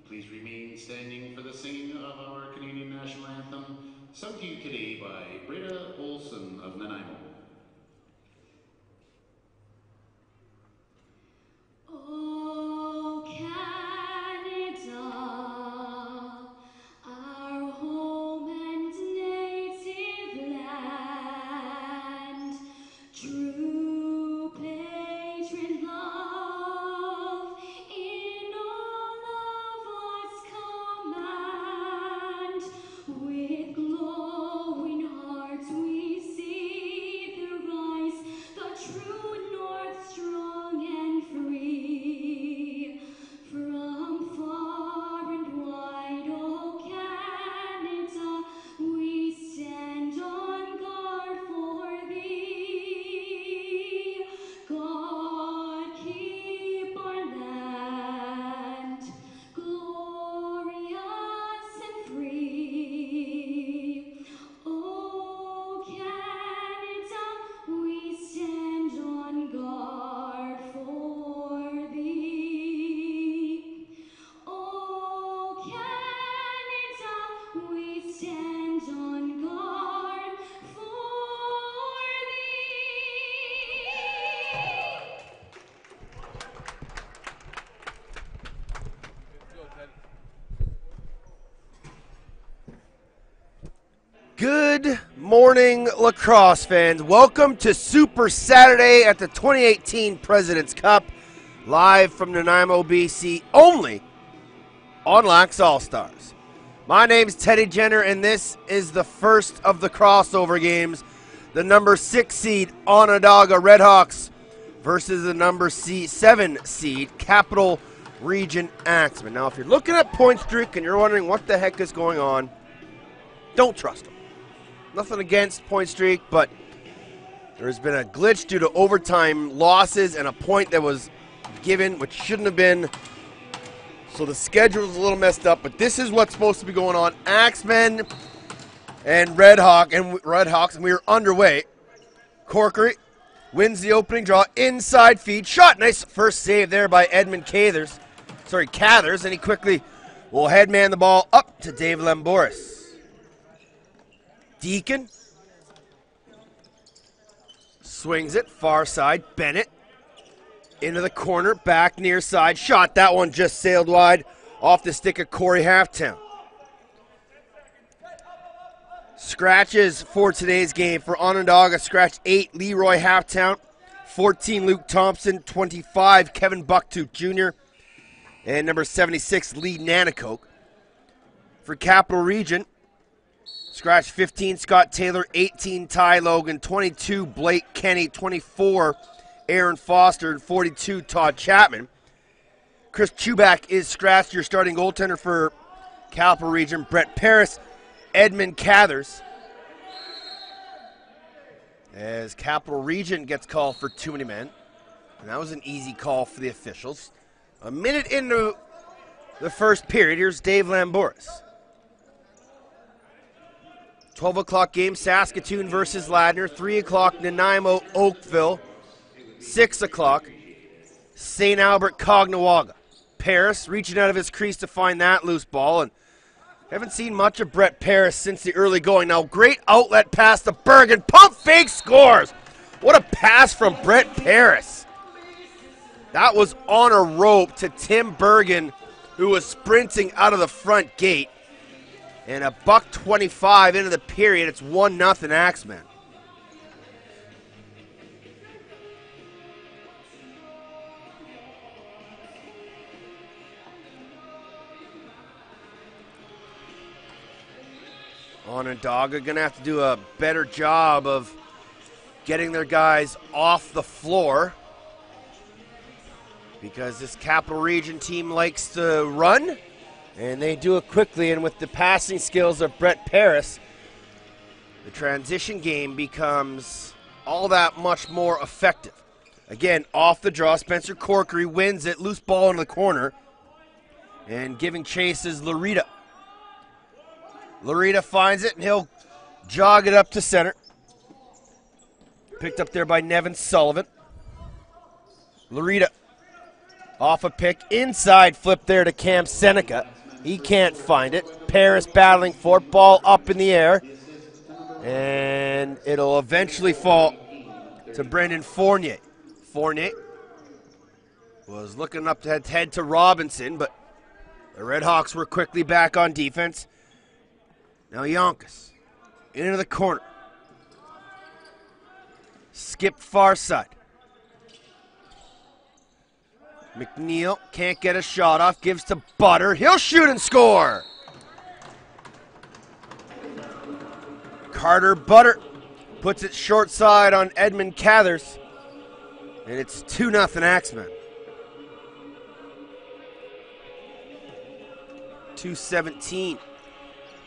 Please remain standing for the singing of our Canadian national anthem, sung to you today by Breda Olson of Nanaimo. Oh, Canada, our home and native land, true patron love in all of us command. With glowing hearts we see the rise, the true north strong and free. From far and wide, oh Canada, we stand on guard for thee. God keep our land glorious and free. Oh Canada, we stand on guard for thee. Oh Canada, we stand on guard for Good morning, lacrosse fans. Welcome to Super Saturday at the 2018 President's Cup, live from Nanaimo, BC, only on Lax All-Stars. My name's Teddy Jenner, and this is the first of the crossover games. The number 6 seed Onondaga Redhawks versus the number 7 seed Capital Region Axemen. Now, if you're looking at point streak and you're wondering what the heck is going on, don't trust them. Nothing against point streak, but there has been a glitch due to overtime losses and a point that was given, which shouldn't have been. So the schedule's a little messed up, but this is what's supposed to be going on. Axemen and Redhawks, and we are underway. Corkery wins the opening draw, inside feed, shot. Nice first save there by Edmund Cathers, and he quickly will headman the ball up to Dave Lamboris. Deacon swings it, far side, Bennett into the corner, back near side, shot. That one just sailed wide off the stick of Corey Halftown. Scratches for today's game for Onondaga. Scratch 8, Leroy Halftown. 14, Luke Thompson. 25, Kevin Bucktooth Jr. And number 76, Lee Nanaimo. For Capital Region, scratch 15, Scott Taylor. 18, Ty Logan. 22, Blake Kenny. 24, Aaron Foster. And 42, Todd Chapman. Chris Chubak is scratched, your starting goaltender for Capital Region. Brett Paris, Edmund Cathers, as Capital Region gets called for too many men. And that was an easy call for the officials. A minute into the first period, here's Dave Lamboris. 12 o'clock game, Saskatoon versus Ladner. 3 o'clock, Nanaimo, Oakville. 6 o'clock, St. Albert, Cognawaga. Paris reaching out of his crease to find that loose ball, and haven't seen much of Brett Paris since the early going. Now, great outlet pass to Bergen. Pump fake, scores. What a pass from Brett Paris. That was on a rope to Tim Bergen, who was sprinting out of the front gate. And $1:25 into the period, it's 1-0 Axemen. Onondaga going to have to do a better job of getting their guys off the floor, because this Capital Region team likes to run, and they do it quickly. And with the passing skills of Brett Paris, the transition game becomes all that much more effective. Again, off the draw, Spencer Corkery wins it, loose ball in the corner, and giving chase is Larita. Larita finds it, and he'll jog it up to center. Picked up there by Nevin Sullivan. Larita off a pick, inside flip there to Cam Seneca. He can't find it. Paris battling for it, ball up in the air. And it'll eventually fall to Brendan Fournier. Fournier was looking up to head to Robinson, but the Redhawks were quickly back on defense. Now Yonkis into the corner. Skip far side. McNeil can't get a shot off. Gives to Butter. He'll shoot and score. Carter Butter puts it short side on Edmund Cathers. And it's 2-0 Axemen. 2:17.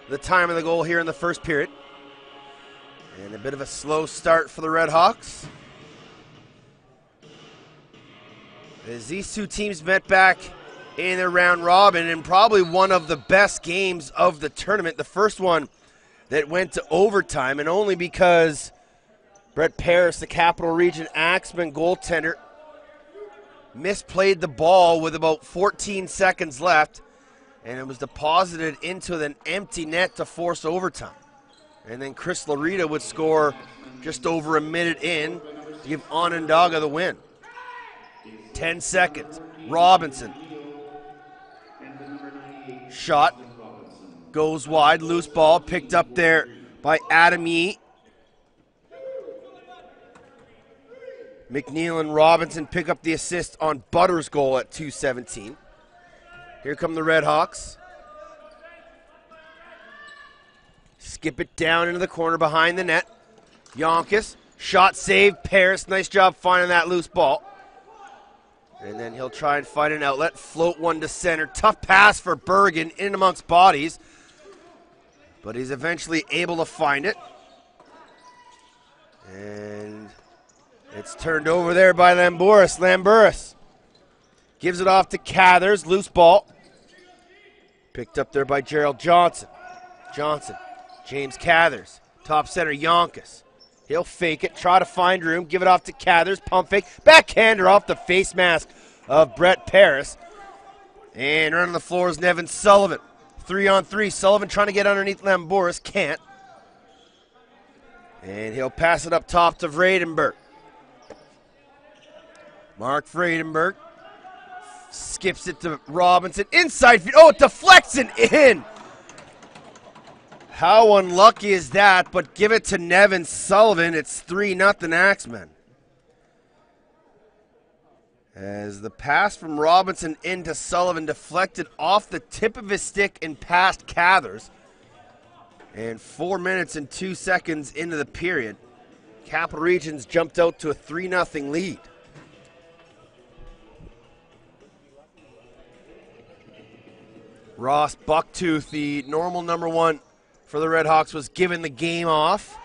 The time of the goal here in the first period. And a bit of a slow start for the Redhawks, as these two teams met back in their round robin, and probably one of the best games of the tournament. The first one that went to overtime, and only because Brett Paris, the Capital Region Axemen goaltender, misplayed the ball with about 14 seconds left, and it was deposited into an empty net to force overtime. And then Chris Larita would score just over a minute in to give Onondaga the win. 10 seconds. Robinson. Shot. Goes wide. Loose ball picked up there by Adam Yee. McNeil and Robinson pick up the assist on Butter's goal at 2:17. Here come the Redhawks. Skip it down into the corner behind the net. Yonkis, shot save, Paris. Nice job finding that loose ball. And then he'll try and find an outlet. Float one to center. Tough pass for Bergen in amongst bodies. But he's eventually able to find it. And it's turned over there by Lamboris. Lamboris Gives it off to Cathers. Loose ball. Picked up there by Gerald Johnson. James Cathers. Top center, Yonkis. He'll fake it, try to find room, give it off to Cathers, pump fake, backhander off the face mask of Brett Paris. And running the floor is Nevin Sullivan. 3-on-3, Sullivan trying to get underneath Lamboris, can't. And he'll pass it up top to Vredenberg. Mark Vredenberg skips it to Robinson, inside feed, oh, it deflects and in! How unlucky is that, but give it to Nevin Sullivan. It's 3-0 Axemen. As the pass from Robinson into Sullivan deflected off the tip of his stick and past Cathers. And 4 minutes and 2 seconds into the period, Capital Region's jumped out to a 3-0 lead. Ross Bucktooth, the normal number one for the Redhawks, was given the game off.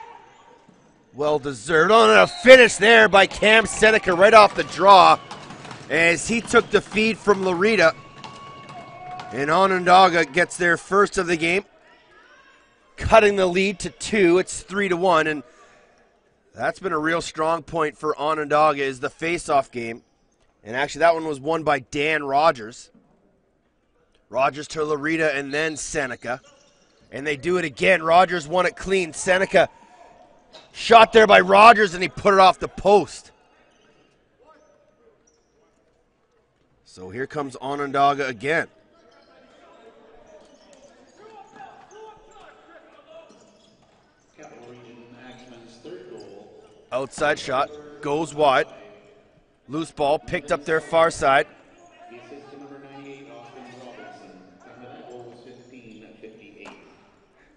Well deserved. Oh, and a finish there by Cam Seneca right off the draw as he took the feed from Loretta. And Onondaga gets their first of the game, cutting the lead to 2. It's 3-1, and that's been a real strong point for Onondaga is the face-off game. And actually that one was won by Dan Rogers. Rogers to Loretta and then Seneca. And they do it again. Rogers won it clean. Seneca shot there by Rogers, and he put it off the post. So here comes Onondaga again. Capital Region Axemen's third goal. Outside shot. Goes wide. Loose ball picked up their far side. The assist to number 98, Austin Robinson. That goal was 15-58.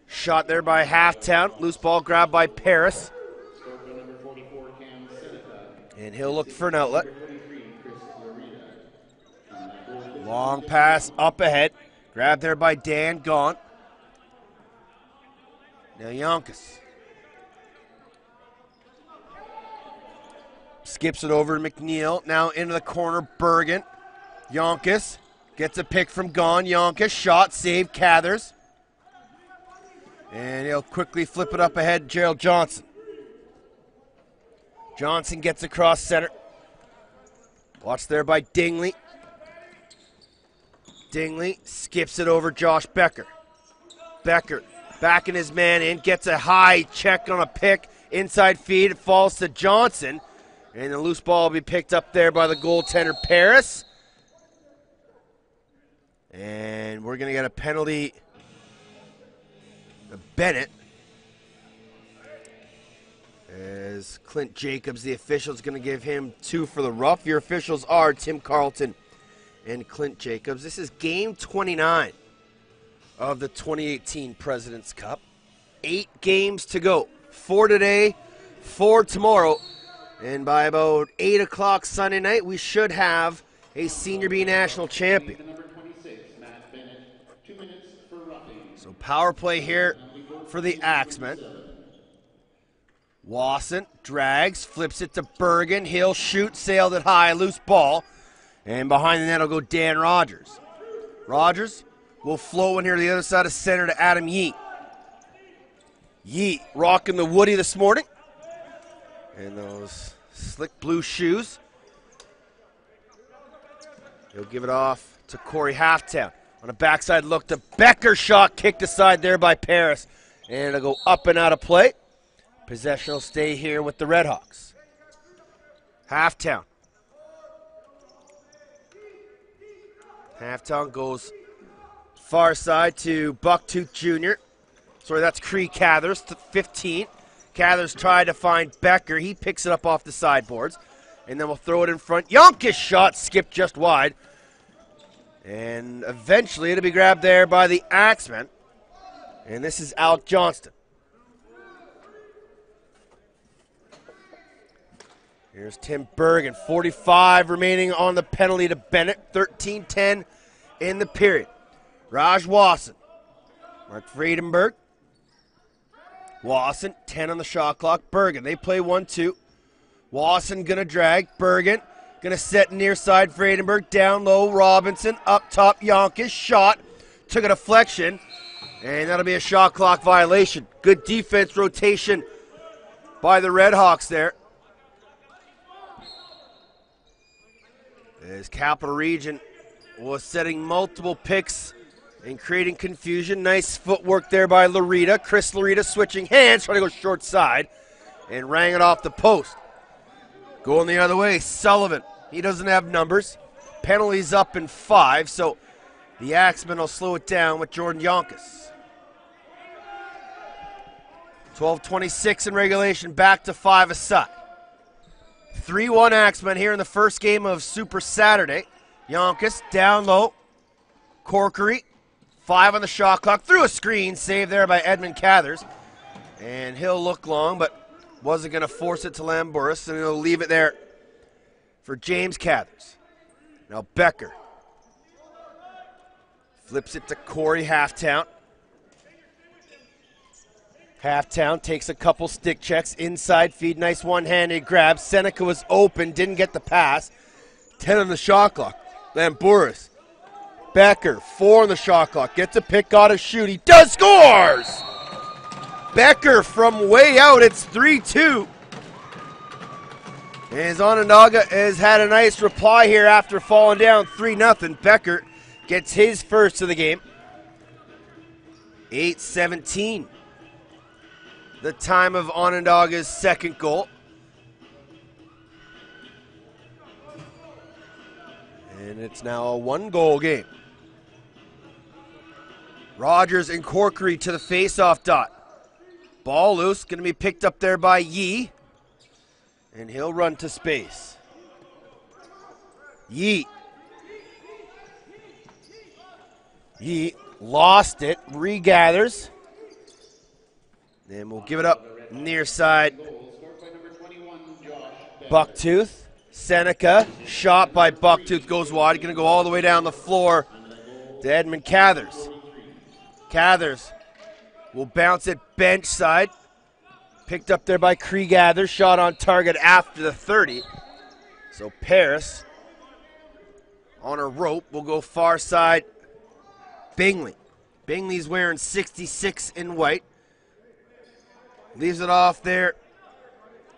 Shot there by Halftown. Loose ball grabbed by Paris. Scored by number 44, Cam Seneca. And he'll look for an outlet. Number 23, Chris Loretta. Long pass up ahead. Grabbed there by Dan. Gone. Now Yonkis. Skips it over to McNeil. Now into the corner. Bergen. Yonkis gets a pick from Gone. Yonkis. Shot. Save. Cathers. And he'll quickly flip it up ahead. Gerald Johnson. Johnson gets across center. Watched there by Dingley. Dingley skips it over Josh Becker. Becker backing his man in. Gets a high check on a pick. Inside feed. It falls to Johnson. And the loose ball will be picked up there by the goaltender Paris. And we're going to get a penalty. Bennett. As Clint Jacobs, the official's going to give him 2 for the rough. Your officials are Tim Carlton and Clint Jacobs. This is game 29 of the 2018 President's Cup. 8 games to go. 4 today, 4 tomorrow. And by about 8 o'clock Sunday night, we should have a Senior B National Champion. So power play here for the Axemen. Wasson drags, flips it to Bergen. He'll shoot, sailed it high, loose ball. And behind the net will go Dan Rogers. Rogers will flow in here to the other side of center to Adam Yeet. Yeet rocking the Woody this morning. And those slick blue shoes. He'll give it off to Corey Halftown. On a backside look to Becker, shot kicked aside there by Paris. And it'll go up and out of play. Possession will stay here with the Redhawks. Halftown. Halftown goes far side to Bucktooth Jr. Sorry, that's Cree Cathers to 15. Cathers tried to find Becker. He picks it up off the sideboards. And then we'll throw it in front. Yonkis shot skipped just wide. And eventually it'll be grabbed there by the Axemen. And this is Alec Johnston. Here's Tim Bergen. 45 remaining on the penalty to Bennett. 13-10 in the period. Raj Wasson. Mark Vredenberg. Wasson, 10 on the shot clock. Bergen, they play 1-2. Wasson gonna drag. Bergen Gonna set near side Vredenberg. Down low, Robinson. Up top, Yonkis. Shot. Took a deflection. And that'll be a shot clock violation. Good defense rotation by the Redhawks there. As Capital Region was setting multiple picks and creating confusion. Nice footwork there by Larita. Chris Larita switching hands, trying to go short side, and rang it off the post. Going the other way, Sullivan. He doesn't have numbers. Penalties up in 5, so the Axemen will slow it down with Jordan Yonkis. 12:26 in regulation, back to 5 aside. 3-1 Axemen here in the first game of Super Saturday. Yonkis down low. Corkery, 5 on the shot clock. Through a screen, save there by Edmund Cathers. And he'll look long, but wasn't going to force it to Lambourus, and he'll leave it there for James Cathers. Now Becker flips it to Corey Halftown. Halftown takes a couple stick checks, inside feed, nice one-handed grab. Seneca was open, didn't get the pass. 10 on the shot clock. Lambourus. Becker, 4 on the shot clock. Gets a pick, got a shoot. He does, scores! Becker from way out, it's 3-2. As Onondaga has had a nice reply here after falling down 3-0. Becker gets his first of the game. 8:17. The time of Onondaga's second goal. And it's now a 1-goal game. Rogers and Corkery to the face-off dot. Ball loose, going to be picked up there by Yee. And he'll run to space. Yee lost it, regathers. Then we'll give it up near side. Bucktooth. Seneca, shot by Bucktooth, goes wide. Going to go all the way down the floor to Edmund Cathers. Cathers will bounce it bench side. Picked up there by Creegather. Shot on target after the 30. So Paris on a rope will go far side. Bingley. Bingley's wearing 66 in white. Leaves it off there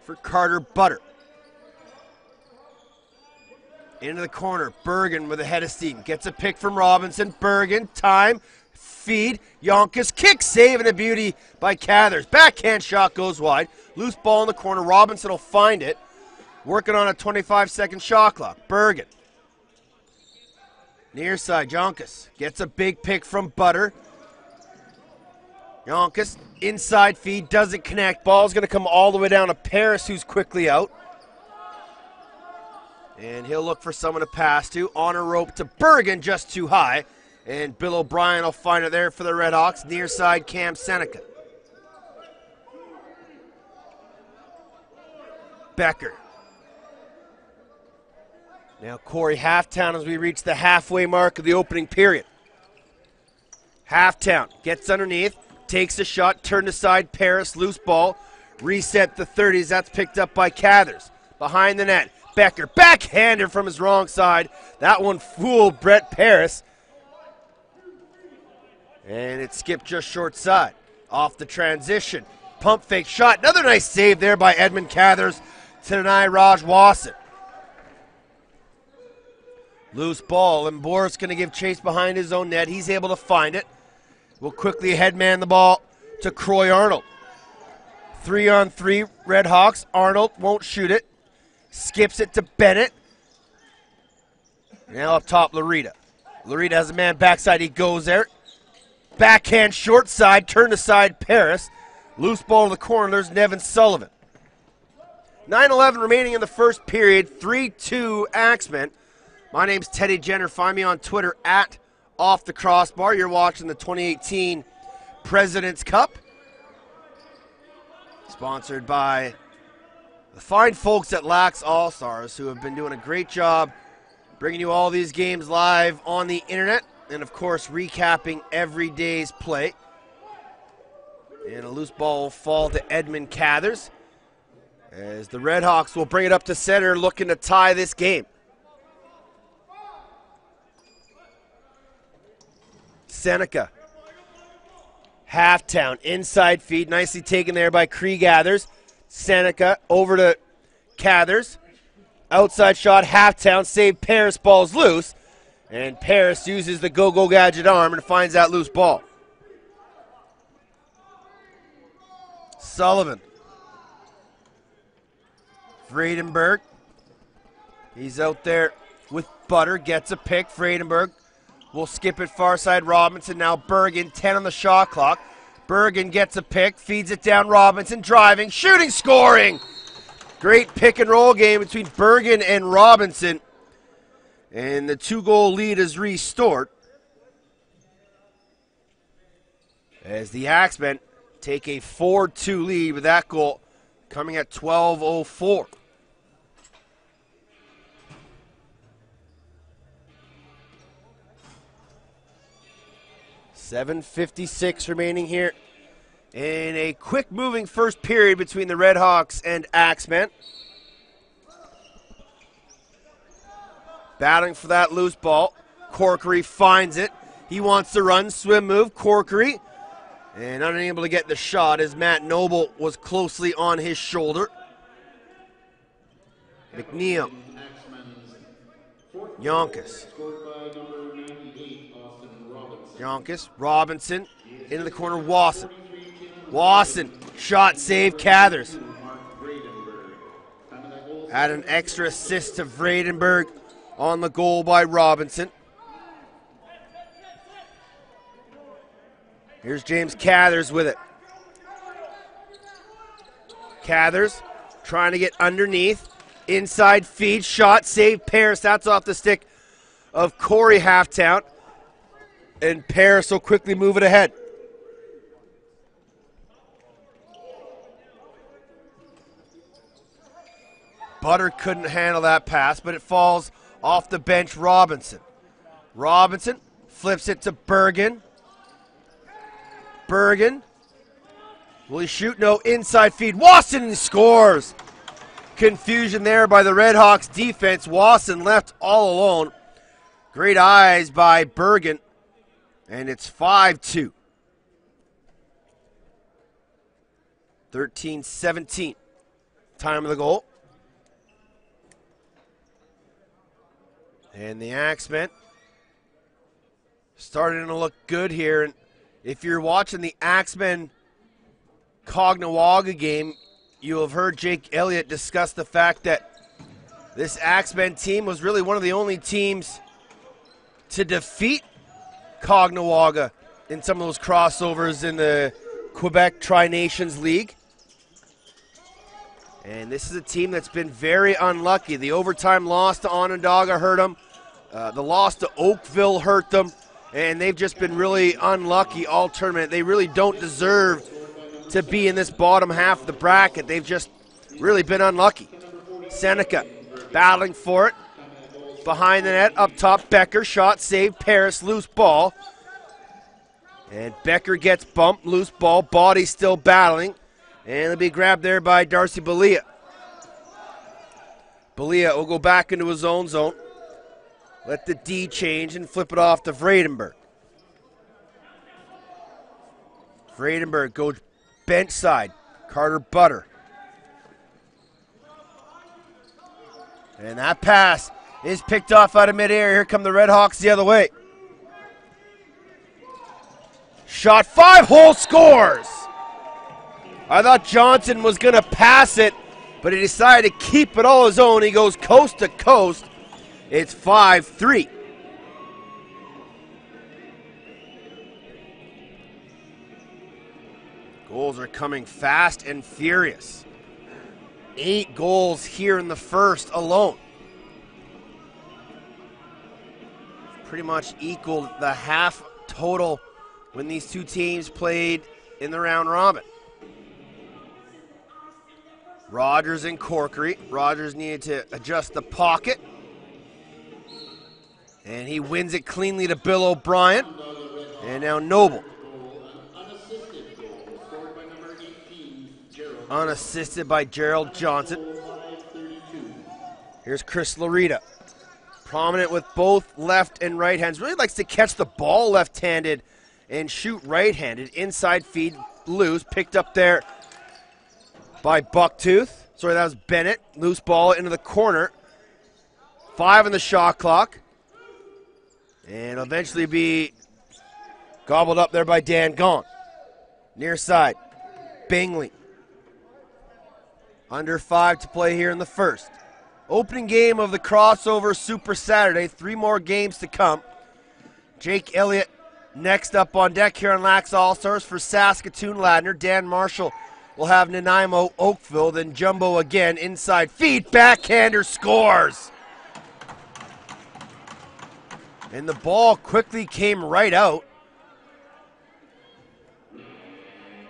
for Carter Butter. Into the corner. Bergen with a head of steam. Gets a pick from Robinson. Bergen. Time. Feed. Yonkis. Kick. Save and a beauty by Cathers. Backhand shot goes wide. Loose ball in the corner. Robinson will find it. Working on a 25-second shot clock. Bergen. Near side. Yonkis. Gets a big pick from Butter. Yonkis. Inside feed. Doesn't connect. Ball's going to come all the way down to Paris, who's quickly out. And he'll look for someone to pass to. On a rope to Bergen, just too high. And Bill O'Brien will find it there for the Redhawks. Near side, Cam Seneca. Becker. Now Corey Halftown as we reach the halfway mark of the opening period. Halftown gets underneath, takes a shot, turned aside Paris, loose ball. Reset the 30s, that's picked up by Cathers. Behind the net. Becker, backhander from his wrong side. That one fooled Brett Paris. And it skipped just short side. Off the transition. Pump fake shot. Another nice save there by Edmund Cathers to deny Raj Wasson. Loose ball. And Boris going to give chase behind his own net. He's able to find it. Will quickly headman the ball to Croy Arnold. 3-on-3 Redhawks. Arnold won't shoot it. Skips it to Bennett. Now up top, Larita. Larita has a man backside. He goes there. Backhand short side. Turn aside Paris. Loose ball to the corner. There's Nevin Sullivan. 9:11 remaining in the first period. 3-2 Axemen. My name's Teddy Jenner. Find me on Twitter at Off the Crossbar. You're watching the 2018 President's Cup. Sponsored by the fine folks at Lax All-Stars, who have been doing a great job bringing you all these games live on the internet and, of course, recapping every day's play. And a loose ball will fall to Edmund Cathers as the Redhawks will bring it up to center, looking to tie this game. Seneca. Halftown, inside feed, nicely taken there by Cree Gathers. Seneca over to Cathers. Outside shot, Halftown, save Paris, ball's loose. And Paris uses the go-go gadget arm and finds that loose ball. Sullivan. Vredenberg. He's out there with Butter, gets a pick. Vredenberg will skip it far side Robinson. Now Bergen, 10 on the shot clock. Bergen gets a pick, feeds it down Robinson, driving, shooting, scoring. Great pick and roll game between Bergen and Robinson. And the 2-goal lead is restored as the Axemen take a 4-2 lead with that goal coming at 12:04. $7:56 remaining here in a quick-moving first period between the Redhawks and Axemen. Battling for that loose ball. Corkery finds it. He wants to run, swim move. Corkery, and unable to get the shot as Matt Noble was closely on his shoulder. McNeil. Yonkis. Yonkis. Robinson into the corner. Wasson. Wasson. Shot save. Cathers. Add an extra assist to Vredenberg on the goal by Robinson. Here's James Cathers with it. Cathers trying to get underneath. Inside feed. Shot save. Paris. That's off the stick of Corey Halftown. And Paris will quickly move it ahead. Butter couldn't handle that pass, but it falls off the bench. Robinson. Robinson flips it to Bergen. Bergen. Will he shoot? No. Inside feed. Wasson scores. Confusion there by the Redhawks defense. Wasson left all alone. Great eyes by Bergen. And it's 5-2. 13-17. Time of the goal. And the Axemen starting to look good here. And if you're watching the Axemen Cognawaga game, you'll have heard Jake Elliott discuss the fact that this Axemen team was really one of the only teams to defeat Cognawaga in some of those crossovers in the Quebec Tri-Nations League. And this is a team that's been very unlucky. The overtime loss to Onondaga hurt them. The loss to Oakville hurt them. And they've just been really unlucky all tournament. They really don't deserve to be in this bottom half of the bracket. They've just really been unlucky. Seneca battling for it. Behind the net, up top, Becker. Shot, save, Paris, loose ball. And Becker gets bumped, loose ball. Body still battling. And it'll be grabbed there by Darcy Belia. Belia will go back into his own zone. Let the D change and flip it off to Vredenberg. Vredenberg goes bench side. Carter Butter. And that pass is picked off out of midair. Here come the Redhawks the other way. Shot 5-hole scores. I thought Johnson was going to pass it, but he decided to keep it all his own. He goes coast to coast. It's 5-3. Goals are coming fast and furious. 8 goals here in the first alone. Pretty much equaled the half total when these two teams played in the round robin. Rogers and Corkery. Rogers needed to adjust the pocket. And he wins it cleanly to Bill O'Brien. And now Noble. Unassisted by Gerald Johnson. Here's Chris Larita. Prominent with both left and right hands. Really likes to catch the ball left-handed, and shoot right-handed. Inside feed, loose, picked up there by Bucktooth. Sorry, that was Bennett. Loose ball into the corner. 5 on the shot clock. And eventually be gobbled up there by Dan Gaunt. Near side, Bingley. Under 5 to play here in the first. Opening game of the crossover Super Saturday. 3 more games to come. Jake Elliott next up on deck here on Lax All-Stars for Saskatoon Ladner. Dan Marshall will have Nanaimo Oakville. Then Jumbo again. Inside feed. Backhander scores. And the ball quickly came right out.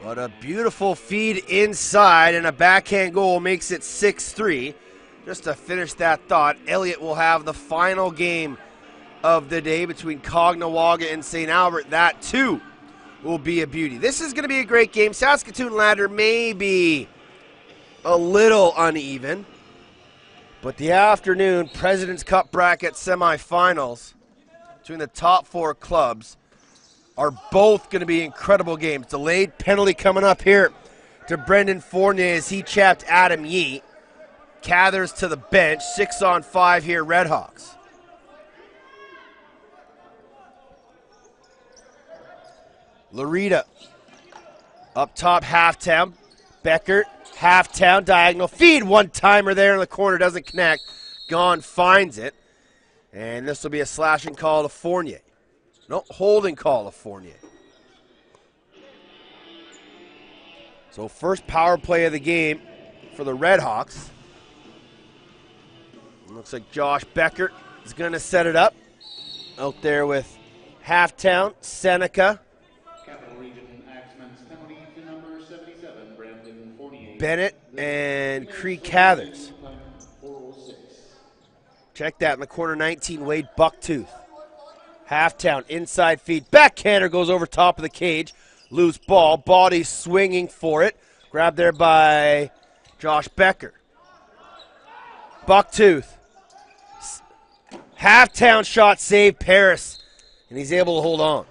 But a beautiful feed inside and a backhand goal makes it 6-3. Just to finish that thought, Elliott will have the final game of the day between Cognawaga and St. Albert. That, too, will be a beauty. This is going to be a great game. Saskatoon Ladder may be a little uneven, but the afternoon President's Cup bracket semifinals between the top 4 clubs are both going to be incredible games. Delayed penalty coming up here to Brendan Fournier as he chapped Adam Yee. Cathers to the bench. 6-on-5 here, Redhawks. Larita up top, Halftown. Beckert, Halftown, diagonal feed. One-timer there in the corner, doesn't connect. Gone finds it. And this will be a slashing call to Fournier. No, holding call to Fournier. So first power play of the game for the Redhawks. Looks like Josh Beckert is going to set it up. Out there with Halftown, Seneca. Capital Region Axemen's penalty to number 77, Brandon Fournier. Bennett and Cree Cathers. Check that in the corner, 19, Wade Bucktooth. Halftown, inside feed. Backhander goes over top of the cage. Loose ball, body swinging for it. Grabbed there by Josh Becker. Bucktooth. Halftown shot save, Paris. And he's able to hold on.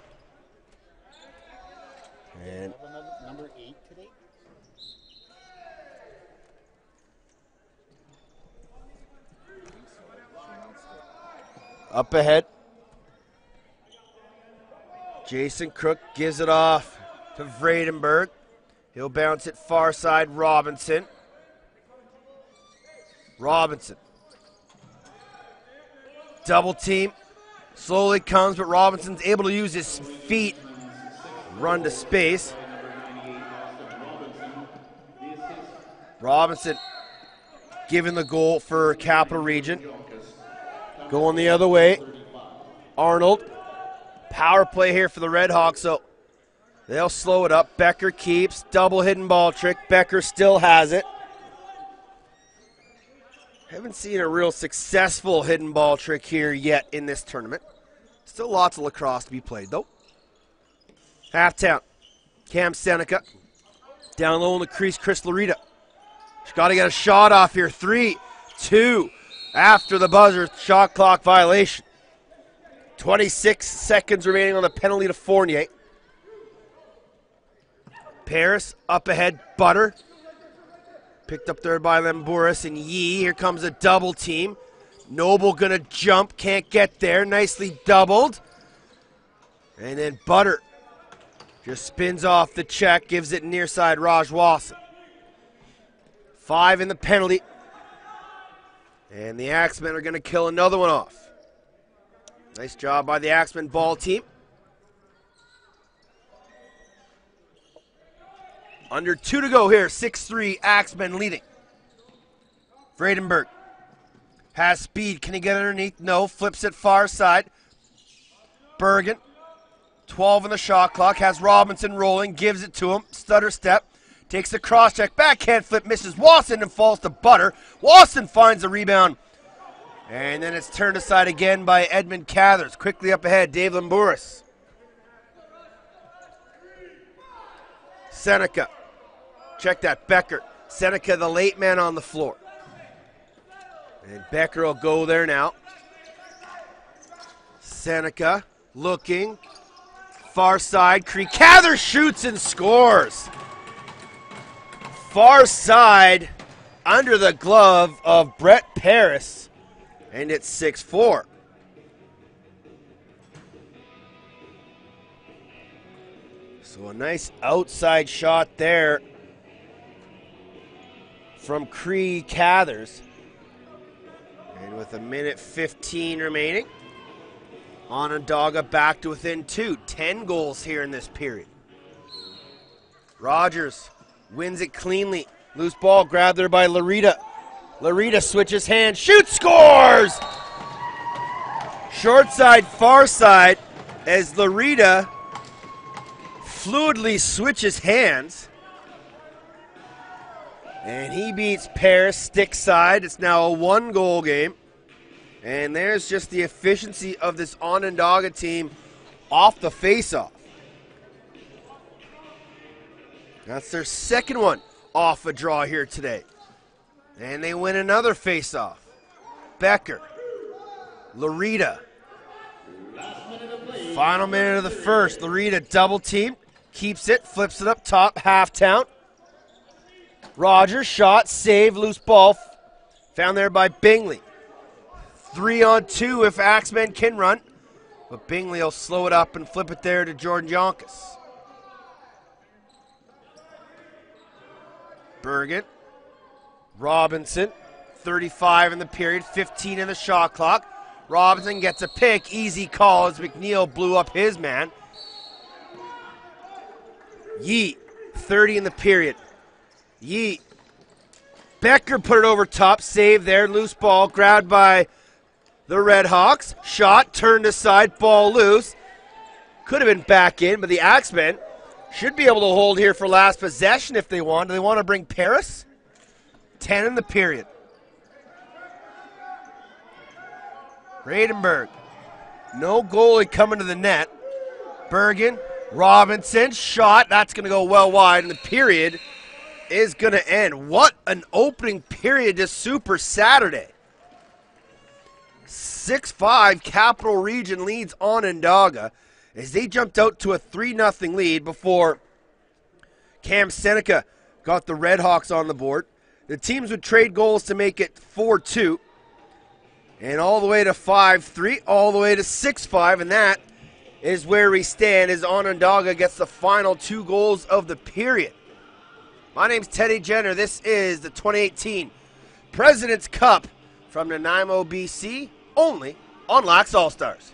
And number 8 today? up ahead. Jason Crook gives it off to Vredenberg. He'll bounce it far side, Robinson. Robinson. Double team. Slowly comes, but Robinson's able to use his feet. Run to space. Robinson giving the goal for Capital Region. Going the other way. Arnold. Power play here for the Redhawks, so they'll slow it up. Becker keeps. Double hidden ball trick. Becker still has it. Haven't seen a real successful hidden ball trick here yet in this tournament. Still lots of lacrosse to be played, though. Halftown. Cam Seneca. Down low in the crease, Chris Larita. She's got to get a shot off here. 3-2 after the buzzer. Shot clock violation. 26 seconds remaining on the penalty to Fournier. Paris up ahead. Butter. Picked up there by Lemburis and Yee. Here comes a double team. Noble gonna jump. Can't get there. Nicely doubled. And then Butter just spins off the check. Gives it near side Raj Wasson. 5 in the penalty. And the Axemen are gonna kill another one off. Nice job by the Axemen ball team. Under 2 to go here. 6-3, Axemen leading. Vredenberg has speed. Can he get underneath? No. Flips it far side. Bergen. 12 on the shot clock. Has Robinson rolling. Gives it to him. Stutter step. Takes the cross check. Backhand flip. Misses Wasson and falls to Butter. Wasson finds the rebound. And then it's turned aside again by Edmund Cathers. Quickly up ahead, Dave Lemburis. Seneca. Check that, Becker. Seneca, the late man on the floor. And Becker will go there now. Seneca looking. far side. Cree Cather shoots and scores. Far side under the glove of Brett Paris, and it's 6-4. So a nice outside shot there from Cree Cathers. And with 1:15 remaining, Onondaga back to within 2. 10 goals here in this period. Rogers wins it cleanly. Loose ball grabbed there by Larita. Larita switches hands, shoots, scores! Short side, far side, as Larita fluidly switches hands. And he beats Paris stick side. It's now a 1-goal game. And there's just the efficiency of this Onondaga team off the faceoff. That's their second one off a draw here today. And they win another faceoff. Becker. Larita. Final minute of the first. Larita double team. Keeps it. Flips it up top. Half count. Rogers shot. Save. Loose ball. Found there by Bingley. 3-on-2 if Axemen can run. But Bingley will slow it up and flip it there to Jordan Jonkas. Bergen. Robinson. 35 in the period. 15 in the shot clock. Robinson gets a pick. Easy call as McNeil blew up his man. Yeet. 30 in the period. Yeet. Becker put it over top. Save there. Loose ball grabbed by the Redhawks. Shot. Turned aside. Ball loose. Could have been back in, but the Axemen should be able to hold here for last possession if they want. Do they want to bring Paris? 10 in the period. Radenberg. No goalie coming to the net. Bergen. Robinson. Shot. That's going to go well wide, and the period is going to end. What an opening period to Super Saturday. 6-5 Capital Region leads Onondaga as they jumped out to a 3-0 lead before Cam Seneca got the Redhawks on the board. The teams would trade goals to make it 4-2. And all the way to 5-3, all the way to 6-5, and that is where we stand as Onondaga gets the final 2 goals of the period. My name's Teddy Jenner. This is the 2018 President's Cup from Nanaimo, BC, only on Lax All-Stars.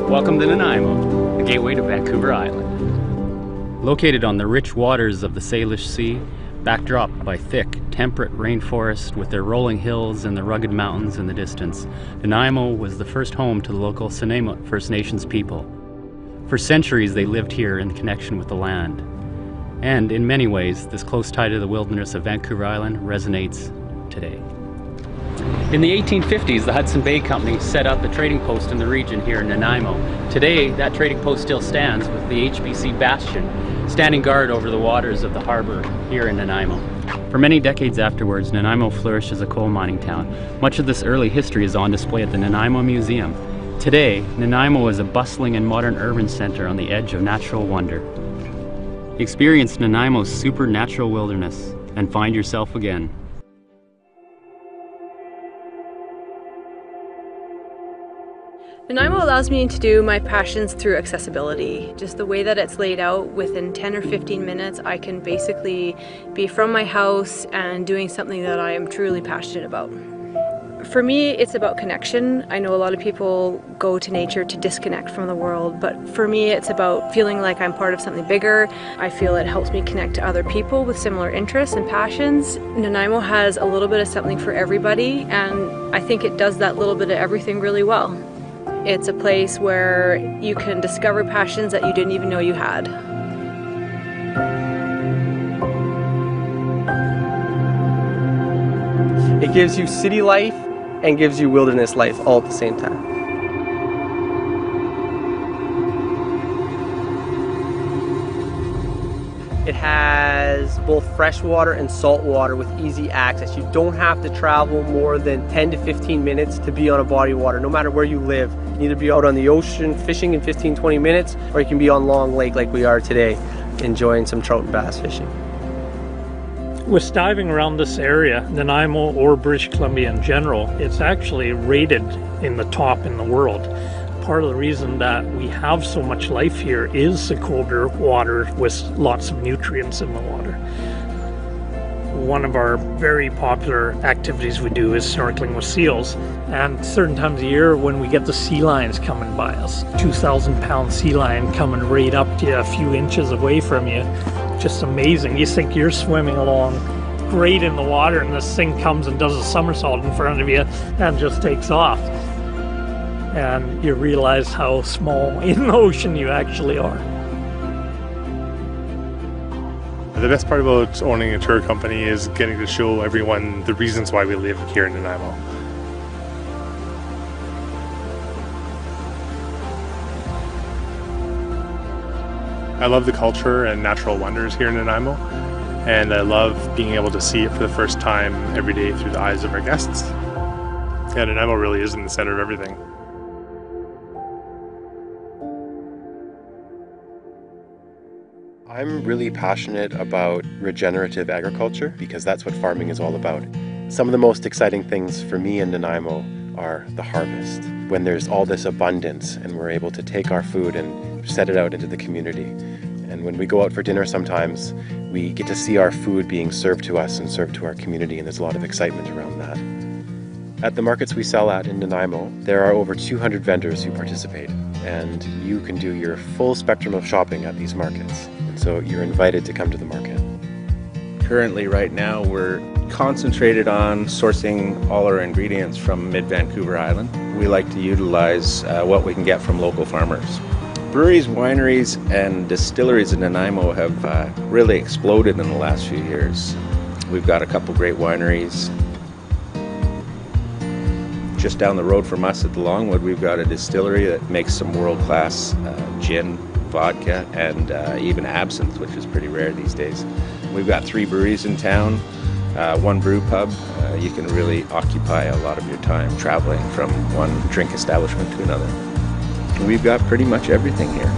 Welcome to Nanaimo, the gateway to Vancouver Island. Located on the rich waters of the Salish Sea, backdropped by thick, temperate rainforest with their rolling hills and the rugged mountains in the distance, Nanaimo was the first home to the local Nanaimo First Nations people. For centuries they lived here in connection with the land. And in many ways, this close tie to the wilderness of Vancouver Island resonates today. In the 1850s, the Hudson Bay Company set up a trading post in the region here in Nanaimo. Today, that trading post still stands with the HBC Bastion standing guard over the waters of the harbor here in Nanaimo. For many decades afterwards, Nanaimo flourished as a coal mining town. Much of this early history is on display at the Nanaimo Museum. Today, Nanaimo is a bustling and modern urban center on the edge of natural wonder. Experience Nanaimo's supernatural wilderness and find yourself again. Nanaimo allows me to do my passions through accessibility. Just the way that it's laid out, within 10 or 15 minutes I can basically be from my house and doing something that I am truly passionate about. For me, it's about connection. I know a lot of people go to nature to disconnect from the world, but for me, it's about feeling like I'm part of something bigger. I feel it helps me connect to other people with similar interests and passions. Nanaimo has a little bit of something for everybody, and I think it does that little bit of everything really well. It's a place where you can discover passions that you didn't even know you had. It gives you city life and gives you wilderness life all at the same time. It has both freshwater and saltwater with easy access. You don't have to travel more than 10 to 15 minutes to be on a body of water, no matter where you live. You can either be out on the ocean fishing in 15, 20 minutes, or you can be on Long Lake like we are today, enjoying some trout and bass fishing. With diving around this area, Nanaimo or British Columbia in general, it's actually rated in the top in the world. Part of the reason that we have so much life here is the colder water with lots of nutrients in the water. One of our very popular activities we do is snorkeling with seals, and certain times of year when we get the sea lions coming by us, 2,000-pound sea lion coming right up to you a few inches away from you, just amazing. You think you're swimming along great in the water and this thing comes and does a somersault in front of you and just takes off. And you realize how small in the ocean you actually are. The best part about owning a tour company is getting to show everyone the reasons why we live here in Nanaimo. I love the culture and natural wonders here in Nanaimo, and I love being able to see it for the first time every day through the eyes of our guests. Yeah, Nanaimo really is in the center of everything. I'm really passionate about regenerative agriculture because that's what farming is all about. Some of the most exciting things for me in Nanaimo are the harvest, when there's all this abundance and we're able to take our food and set it out into the community. And when we go out for dinner sometimes, we get to see our food being served to us and served to our community, and there's a lot of excitement around that. At the markets we sell at in Nanaimo, there are over 200 vendors who participate, and you can do your full spectrum of shopping at these markets. And so you're invited to come to the market. Currently, right now, we're concentrated on sourcing all our ingredients from mid-Vancouver Island. We like to utilize what we can get from local farmers. Breweries, wineries, and distilleries in Nanaimo have really exploded in the last few years. We've got a couple great wineries. Just down the road from us at the Longwood, we've got a distillery that makes some world-class gin, vodka, and even absinthe, which is pretty rare these days. We've got 3 breweries in town, 1 brew pub. You can really occupy a lot of your time traveling from one drink establishment to another. We've got pretty much everything here.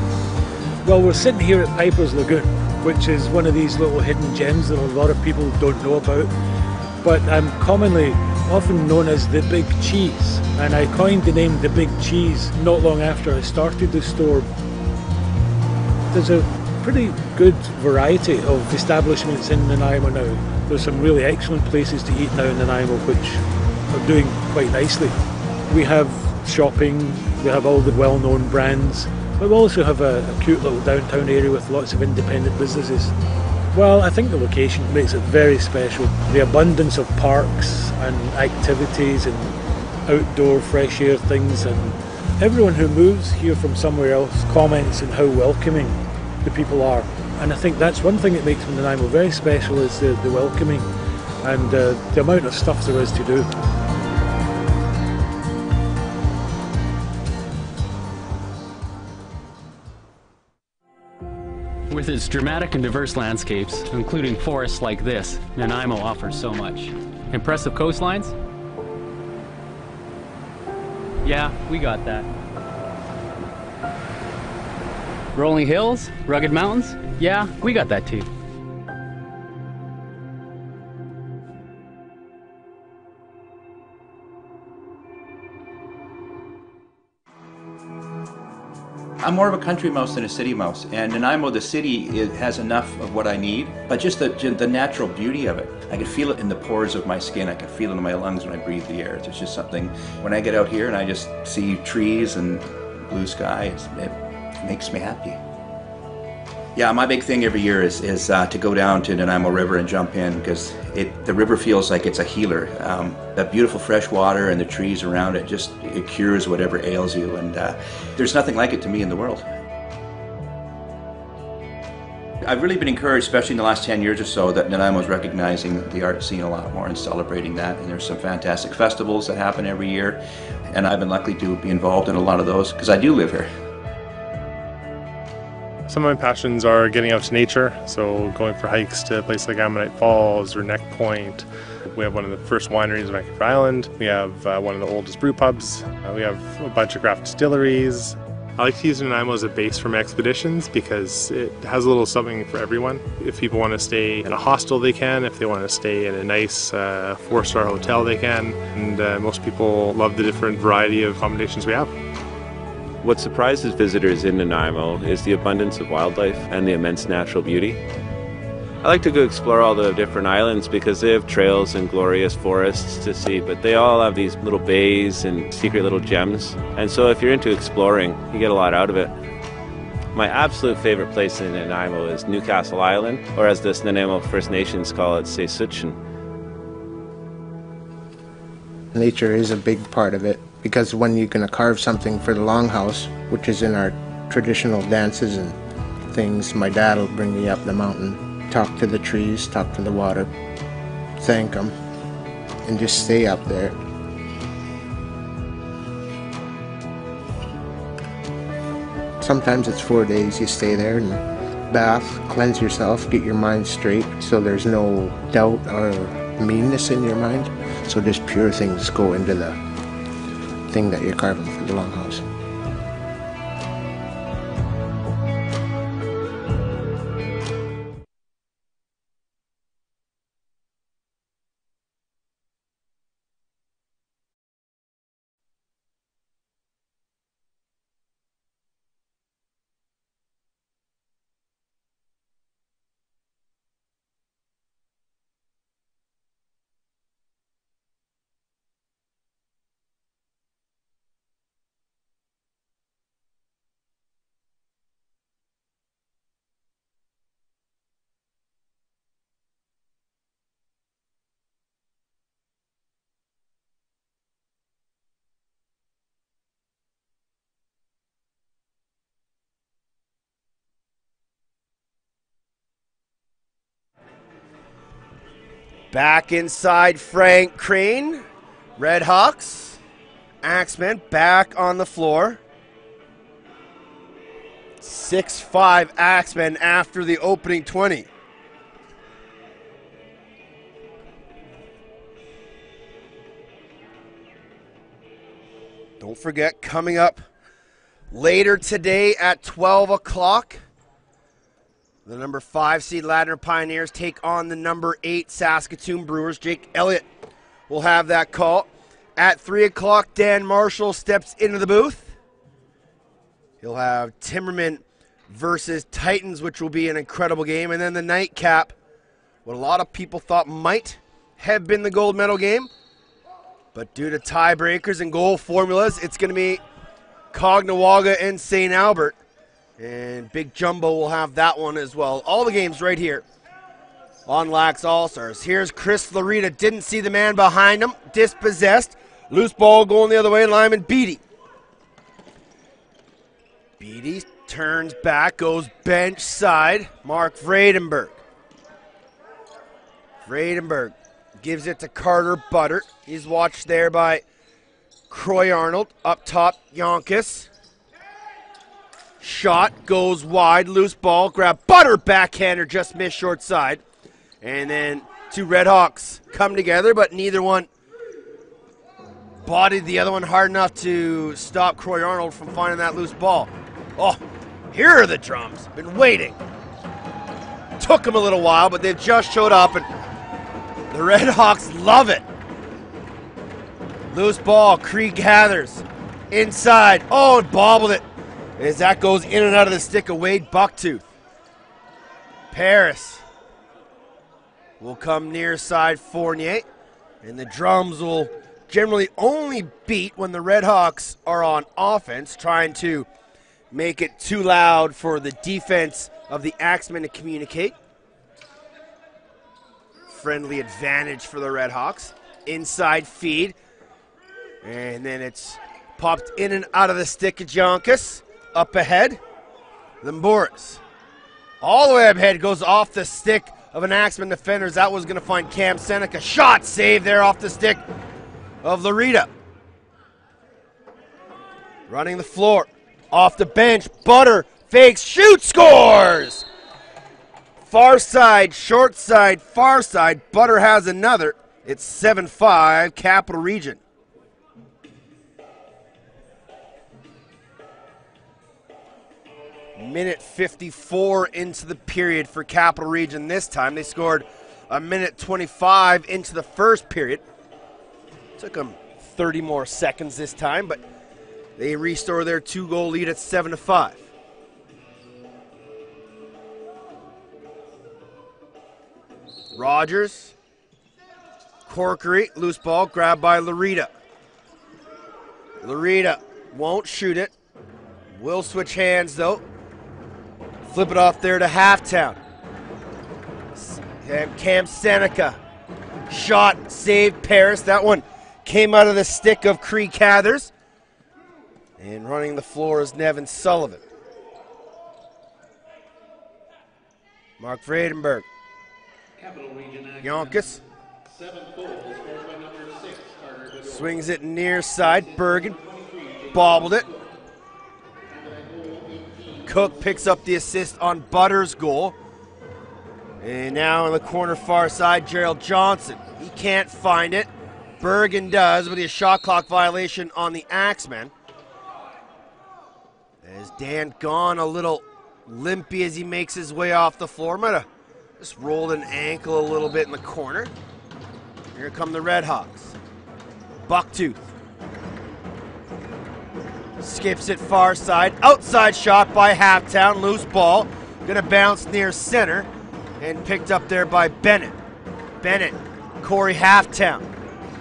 Well, we're sitting here at Piper's Lagoon, which is one of these little hidden gems that a lot of people don't know about, but I'm commonly often known as the Big Cheese, and I coined the name the Big Cheese not long after I started the store. There's a pretty good variety of establishments in Nanaimo now. There's some really excellent places to eat now in Nanaimo which are doing quite nicely. We have shopping, we have all the well-known brands, but we also have a cute little downtown area with lots of independent businesses. Well, I think the location makes it very special. The abundance of parks and activities and outdoor fresh air things, and everyone who moves here from somewhere else comments on how welcoming the people are. And I think that's one thing that makes Nanaimo very special, is the welcoming and the amount of stuff there is to do. With its dramatic and diverse landscapes, including forests like this, Nanaimo offers so much. Impressive coastlines? Yeah, we got that. Rolling hills? Rugged mountains? Yeah, we got that too. I'm more of a country mouse than a city mouse, and Nanaimo, the city, has enough of what I need, but just the natural beauty of it. I can feel it in the pores of my skin. I can feel it in my lungs when I breathe the air. There's just something, when I get out here and I just see trees and blue skies, it makes me happy. Yeah, my big thing every year is to go down to Nanaimo River and jump in, because the river feels like it's a healer. That beautiful fresh water and the trees around it, it cures whatever ails you, and there's nothing like it to me in the world. I've really been encouraged, especially in the last 10 years or so, that Nanaimo is recognizing the art scene a lot more and celebrating that, and there's some fantastic festivals that happen every year, and I've been lucky to be involved in a lot of those because I do live here. Some of my passions are getting out to nature, so going for hikes to places like Ammonite Falls or Neck Point. We have one of the first wineries on Vancouver Island. We have one of the oldest brew pubs. We have a bunch of craft distilleries. I like to use Nanaimo as a base for my expeditions because it has a little something for everyone. If people want to stay in a hostel, they can. If they want to stay in a nice 4-star hotel, they can. And most people love the different variety of accommodations we have. What surprises visitors in Nanaimo is the abundance of wildlife and the immense natural beauty. I like to go explore all the different islands because they have trails and glorious forests to see, but they all have these little bays and secret little gems. And so if you're into exploring, you get a lot out of it. My absolute favorite place in Nanaimo is Newcastle Island, or as the Nanaimo First Nations call it, Sesuchin. Nature is a big part of it, because when you're going to carve something for the longhouse, which is in our traditional dances and things, my dad will bring me up the mountain, talk to the trees, talk to the water, thank them, and just stay up there. Sometimes it's 4 days you stay there and bath, cleanse yourself, get your mind straight so there's no doubt or meanness in your mind. So just pure things go into the thing that you're carving for the longhouse. Back inside Frank Crane. Redhawks. Axemen back on the floor. 6-5 Axemen after the opening 20. Don't forget, coming up later today at 12 o'clock, the number 5 seed Ladner Pioneers take on the number 8 Saskatoon Brewers. Jake Elliott will have that call. At 3 o'clock, Dan Marshall steps into the booth. He'll have Timmerman versus Titans, which will be an incredible game. And then the nightcap, what a lot of people thought might have been the gold medal game. But due to tiebreakers and goal formulas, it's going to be Cognawaga and St. Albert. And Big Jumbo will have that one as well. All the games right here on Lax All-Stars. Here's Chris Larita. Didn't see the man behind him. Dispossessed. Loose ball going the other way. Lyman Beatty. Beatty turns back. Goes bench side. Mark Vredenberg. Vredenberg gives it to Carter Butter. He's watched there by Croy Arnold. Up top, Yonkis. Shot goes wide, loose ball, grab Butter, backhander, just missed short side. And then two Redhawks come together, but neither one bodied the other one hard enough to stop Croy Arnold from finding that loose ball. Oh, here are the drums. Been waiting. Took them a little while, but they've just showed up, and the Redhawks love it. Loose ball, Krieg gathers. Inside. Oh, and bobbled it. as that goes in and out of the stick of Wade Bucktooth. Paris will come near side Fournier, and the drums will generally only beat when the Redhawks are on offense, trying to make it too loud for the defense of the Axemen to communicate. Friendly advantage for the Redhawks. Inside feed, and then it's popped in and out of the stick of Jonkus. Up ahead, Limboris. All the way up ahead, goes off the stick of an Axemen defender. That was going to find Cam Seneca. Shot save there off the stick of Larita. Running the floor. Off the bench. Butter fakes. Shoot. Scores! Far side, short side, far side. Butter has another. It's 7-5 Capital Region. Minute 54 into the period for Capital Region this time. They scored a minute 25 into the first period. Took them 30 more seconds this time, but they restore their 2-goal lead at 7-5. Rogers, Corkery, loose ball, grabbed by Larita. Larita won't shoot it. Will switch hands though. Flip it off there to Halftown. Cam Seneca. Shot, saved Paris. That one came out of the stick of Cree Cathers. And running the floor is Nevin Sullivan. Mark Vredenberg. Jonkus. Swings it near side. Bergen bobbled it. Cook picks up the assist on Butter's goal. And now in the corner far side, Gerald Johnson. He can't find it. Bergen does, with a shot clock violation on the Axemen. As Dan gone a little limpy as he makes his way off the floor. Might have just rolled an ankle a little bit in the corner. Here come the Redhawks. Bucktooth. Skips it far side. Outside shot by Halftown. Loose ball. Gonna bounce near center. And picked up there by Bennett. Bennett. Corey Halftown.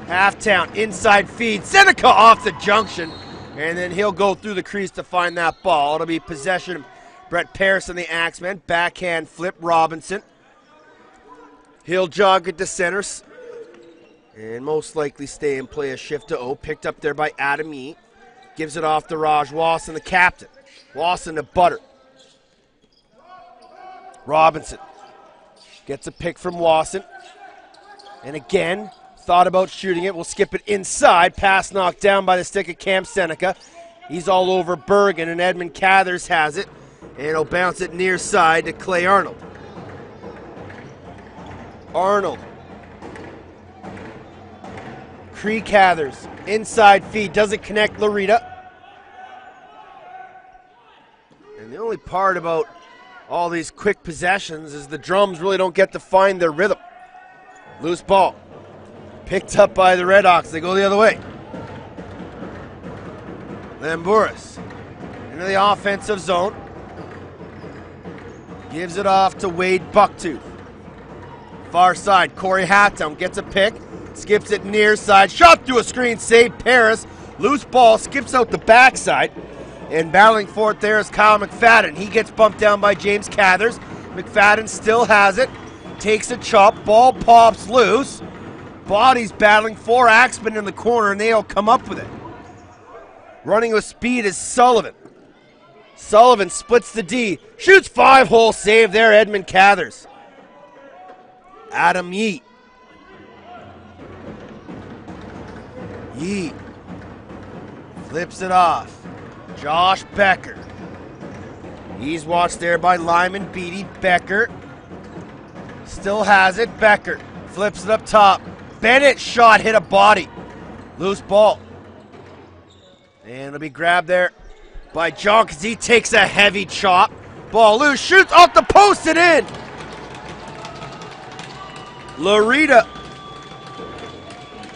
Halftown. Inside feed. Seneca off the junction. And then he'll go through the crease to find that ball. It'll be possession of Brett Paris and the Axemen. Backhand flip. Robinson. He'll jog it to center. And most likely stay and play a shift to O. Picked up there by Adam E. Gives it off to Raj Wasson, the captain. Wasson to Butter. Robinson gets a pick from Wasson. And again, thought about shooting it. We'll skip it inside. Pass knocked down by the stick of Cam Seneca. He's all over Bergen, and Edmund Cathers has it. And he'll bounce it near side to Clay Arnold. Arnold. Cree Cathers. Inside feed. Doesn't connect Larita. And the only part about all these quick possessions is the drums really don't get to find their rhythm. Loose ball. Picked up by the Redhawks. They go the other way. Lamburis into the offensive zone. Gives it off to Wade Bucktooth. Far side, Corey Halftown gets a pick. Skips it near side. Shot through a screen. Save Paris. Loose ball. Skips out the backside. And battling for it there is Kyle McFadden. He gets bumped down by James Cathers. McFadden still has it. Takes a chop. Ball pops loose. Bodies battling for Axemen in the corner, and they'll come up with it. Running with speed is Sullivan. Sullivan splits the D. Shoots 5-hole save there, Edmund Cathers. Adam Yeet. Yeet. Flips it off. Josh Becker. He's watched there by Lyman Beatty. Becker still has it. Becker flips it up top. Bennett shot, hit a body. Loose ball. And it'll be grabbed there by John because he takes a heavy chop. Ball loose, shoots off the post and in. Larita.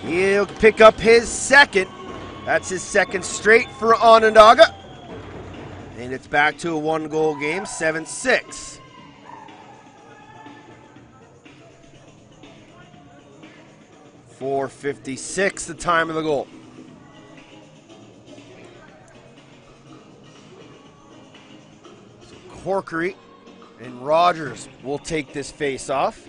He'll pick up his second. That's his second straight for Onondaga. And it's back to a 1-goal game, 7-6. .456 the time of the goal. So Corkery and Rogers will take this face off.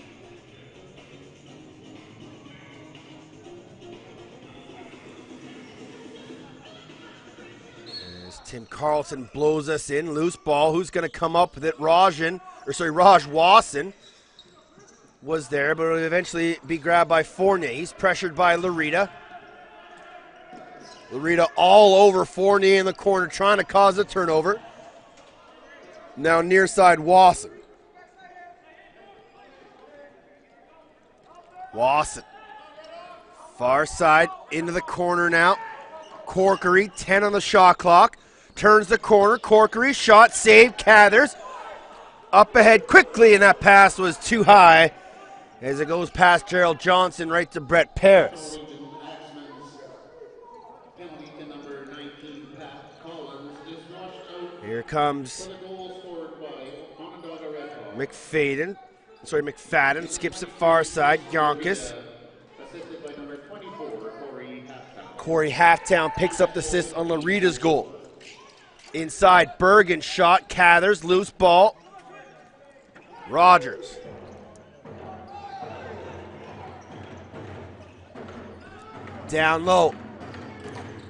As Tim Carlson blows us in, loose ball. Who's going to come up with it? Raj Wasson was there, but will eventually be grabbed by Fournier. He's pressured by Larita. Larita all over Fournier in the corner, trying to cause a turnover. Now near side Wasson. Wasson. Far side, into the corner now. Corkery, 10 on the shot clock. Turns the corner, Corkery, shot, save, Cathers. Up ahead quickly, and that pass was too high as it goes past Gerald Johnson right to Brett Paris. Here comes McFadden skips it far side. Yonkis. Corey Halftown picks up the assist on Larita's goal. Inside, Bergen shot. Cathers, loose ball. Rogers. Down low.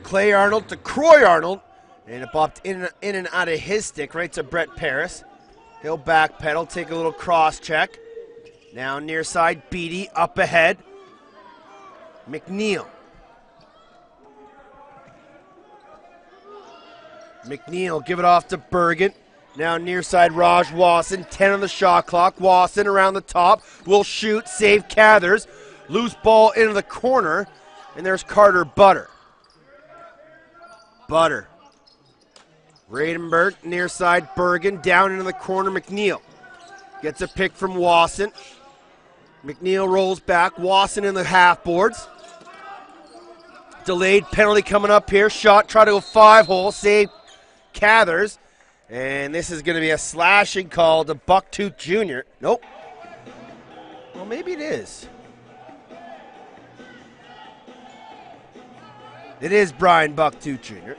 Clay Arnold to Croy Arnold. And it bopped in and out of his stick right to Brett Paris. He'll backpedal, take a little cross check. Now near side, Beatty up ahead. McNeil. McNeil give it off to Bergen. Now near side, Raj Wasson, 10 on the shot clock. Wasson around the top, will shoot, save Cathers. Loose ball into the corner, and there's Carter Butter. Radenberg, near side, Bergen, down into the corner, McNeil. Gets a pick from Wasson. McNeil rolls back, Wasson in the half boards. Delayed penalty coming up here, shot, try to go 5-hole, save Cathers. And this is going to be a slashing call to Bucktooth Jr. Nope. Well, maybe it is. It is Brian Bucktooth Jr.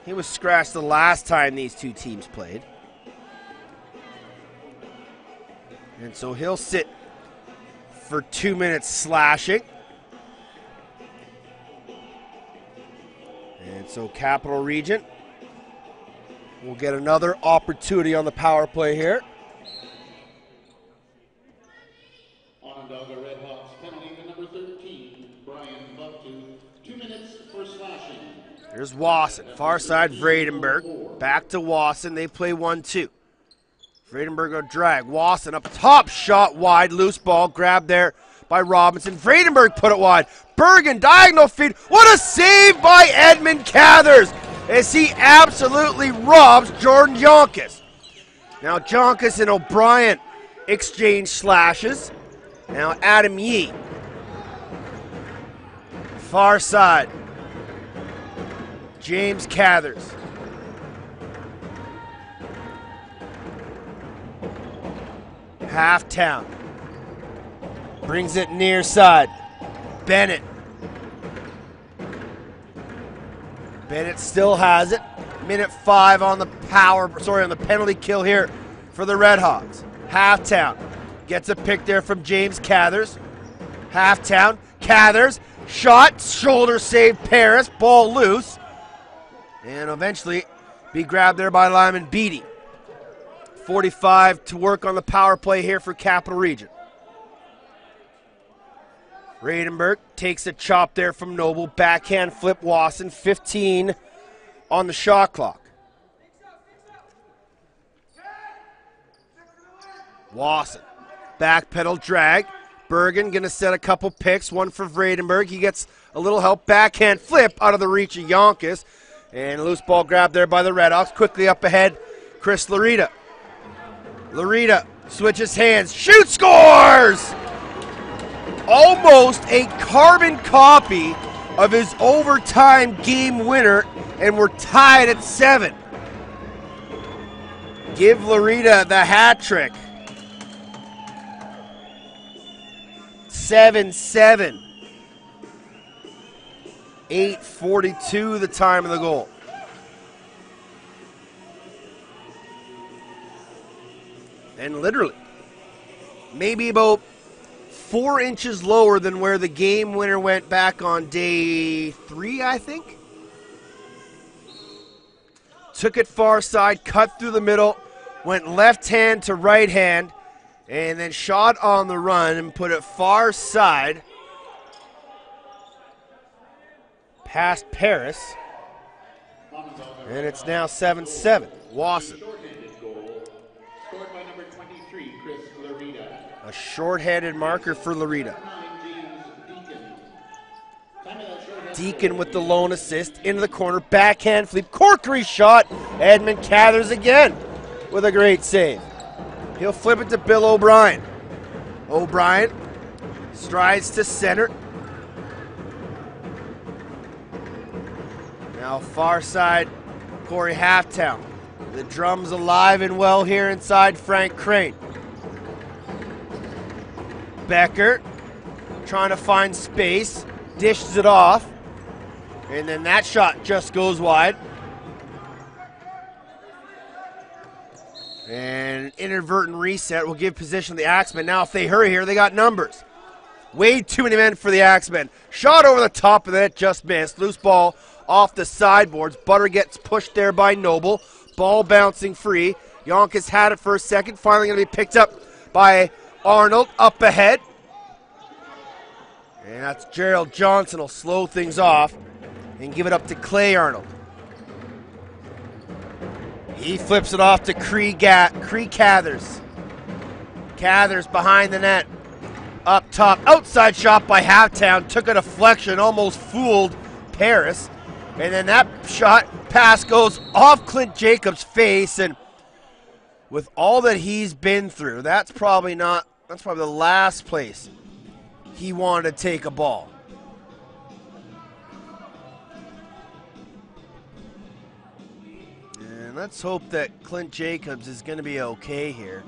He was scratched the last time these two teams played. And so he'll sit for 2 minutes slashing. And so Capital Region will get another opportunity on the power play here. Onondaga Redhawks penalty to number 13, Brian Bucktooth. 2 minutes for slashing. Here's Wasson, far side, Vredenberg. Back to Wasson, they play 1-2. Vredenberg will drag. Wasson up top, shot wide, loose ball, grabbed there by Robinson. Vredenberg put it wide. Bergen, diagonal feed. What a save by Edmund Cathers as he absolutely robs Jordan Yonkis. Now Yonkis and O'Brien exchange slashes. Now Adam Yee. Far side. James Cathers. Halftown. Brings it near side. Bennett. Bennett still has it. Minute 5 on the on the penalty kill here for the Redhawks. Halftown gets a pick there from James Cathers. Halftown, Cathers, shot, shoulder save Paris, ball loose. And eventually be grabbed there by Lyman Beatty. 45 to work on the power play here for Capital Region. Radenberg takes a chop there from Noble. Backhand flip Wasson. 15 on the shot clock. Wasson. Backpedal drag. Bergen going to set a couple picks. One for Vredenberg. He gets a little help. Backhand flip out of the reach of Yonkis. And a loose ball grab there by the Redhawks. Quickly up ahead, Chris Larita. Larita switches hands. Shoot, scores! Almost a carbon copy of his overtime game winner, and we're tied at 7. give Loretta the hat trick. 7-7. 8:42 the time of the goal. And literally, maybe about 4 inches lower than where the game winner went back on day 3, I think. Took it far side, cut through the middle, went left hand to right hand, and then shot on the run and put it far side past Paris. And it's now 7-7. Wasson. A short-handed marker for Loretta. Deacon with the lone assist into the corner. Backhand flip. Corkery shot. Edmund Cathers again with a great save. He'll flip it to Bill O'Brien. O'Brien strides to center. Now far side, Corey Halftown. The drum's alive and well here inside Frank Crane. Becker trying to find space, dishes it off, and then that shot just goes wide. And an inadvertent reset will give position to the Axemen. Now if they hurry here, they got numbers. Way too many men for the Axemen. Shot over the top of it, just missed. Loose ball off the sideboards. Butter gets pushed there by Noble. Ball bouncing free. Yonkers had it for a second. Finally going to be picked up by Arnold up ahead. And that's Gerald Johnson will slow things off and give it up to Clay Arnold. He flips it off to Cree Cathers. Cathers behind the net. Up top. Outside shot by Halftown. Took a deflection. Almost fooled Paris. And then that shot pass goes off Clint Jacobs' face. And with all that he's been through, that's probably the last place he wanted to take a ball. And let's hope that Clint Jacobs is going to be okay here.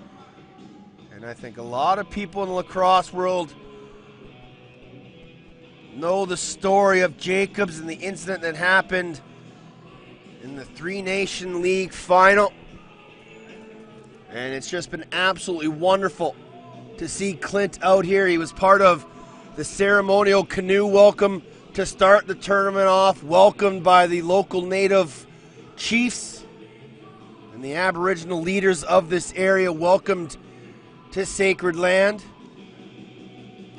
And I think a lot of people in the lacrosse world know the story of Jacobs and the incident that happened in the Three Nation League final. And it's just been absolutely wonderful to see Clint out here. He was part of the ceremonial canoe welcome to start the tournament off, welcomed by the local native chiefs and the Aboriginal leaders of this area, welcomed to sacred land.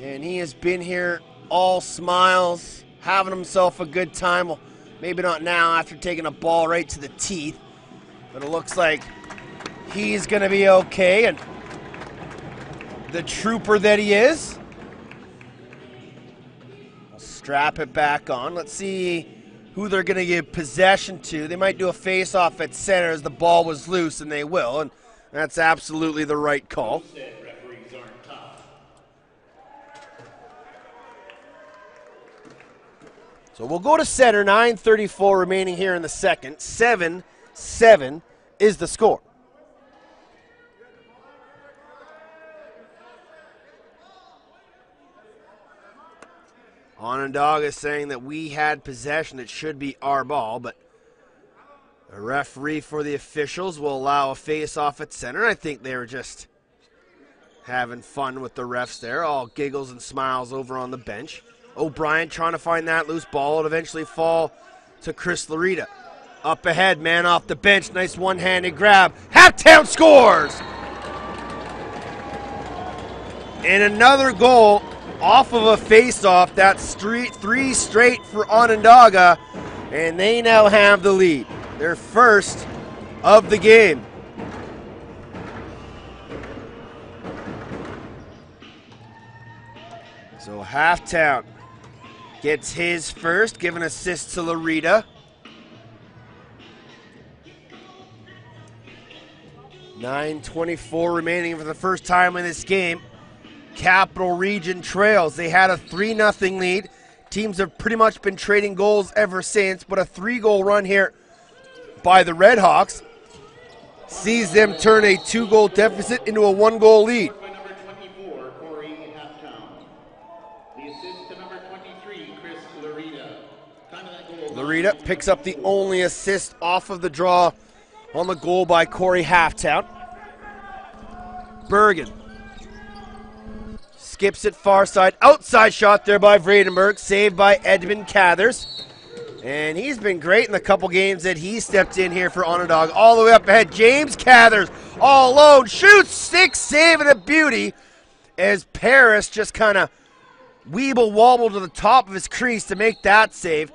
And he has been here all smiles, having himself a good time. Well, maybe not now after taking a ball right to the teeth, but it looks like he's going to be okay. And the trooper that he is, will strap it back on. Let's see who they're going to give possession to. They might do a face-off at center as the ball was loose, and they will, and that's absolutely the right call. So we'll go to center, 9:34 remaining here in the second. 7-7 is the score. Onondaga is saying that we had possession. It should be our ball, but the referee for the officials will allow a face-off at center. I think they were just having fun with the refs there, all giggles and smiles over on the bench. O'Brien trying to find that loose ball. It'll eventually fall to Chris Loretta. Up ahead, man off the bench. Nice one-handed grab. Halftown scores! And another goal off of a face-off. That's three straight for Onondaga, and they now have the lead. Their first of the game. So Halftown gets his first, give an assist to Loretta. .24 remaining for the first time in this game. Capital Region trails. They had a 3-0 lead. Teams have pretty much been trading goals ever since, but a 3-goal run here by the Redhawks. sees them turn a 2-goal deficit into a 1-goal lead. By number 24, Corey Halftown. The assist to number 23, Chris Larita. Time of that goal. Larita picks up the only assist off of the draw on the goal by Corey Halftown. Bergen skips it far side. Outside shot there by Vredenberg. Saved by Edmund Cathers. And he's been great in the couple games that he stepped in here for Onondaga. All the way up ahead. James Cathers all alone. Shoots, sticks, saving a beauty. As Paris just kind of weeble-wobble to the top of his crease to make that save.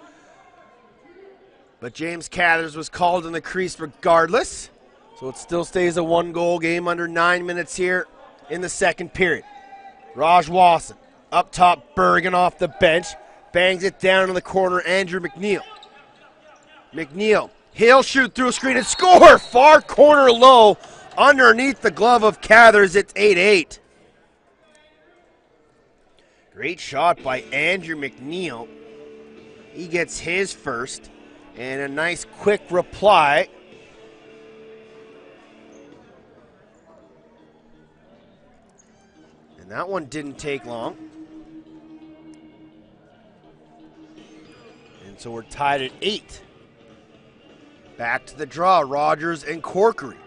But James Cathers was called in the crease regardless. So it still stays a 1-goal game under 9 minutes here in the second period. Raj Wasson up top, Bergen off the bench. Bangs it down in the corner, Andrew McNeil. McNeil, he'll shoot through a screen and score! Far corner low, underneath the glove of Cathers. It's 8-8. Great shot by Andrew McNeil. He gets his first, and a nice quick reply. And that one didn't take long. And so we're tied at 8. Back to the draw, Rogers and Corkery.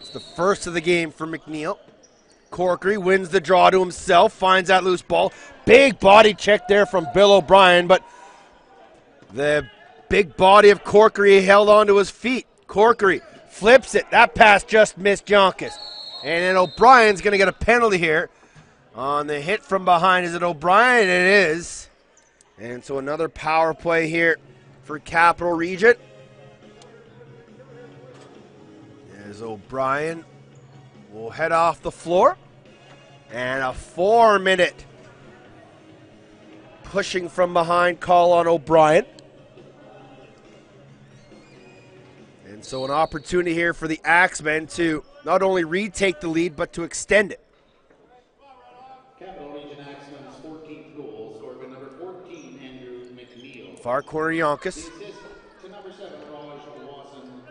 It's the first of the game for McNeil. Corkery wins the draw to himself, finds that loose ball. Big body check there from Bill O'Brien, but the big body of Corkery held onto his feet. Corkery flips it. That pass just missed Yonkis. And then O'Brien's going to get a penalty here on the hit from behind. Is it O'Brien? It is. And so another power play here for Capital Region. As O'Brien will head off the floor. And a 4-minute pushing from behind call on O'Brien. And so an opportunity here for the Axemen to not only retake the lead, but to extend it. Capital Region Axemen's 14th goal, scored by number 14, Andrew McNeil. Far corner Yonkis. The assist to number 7, Raj Wasson.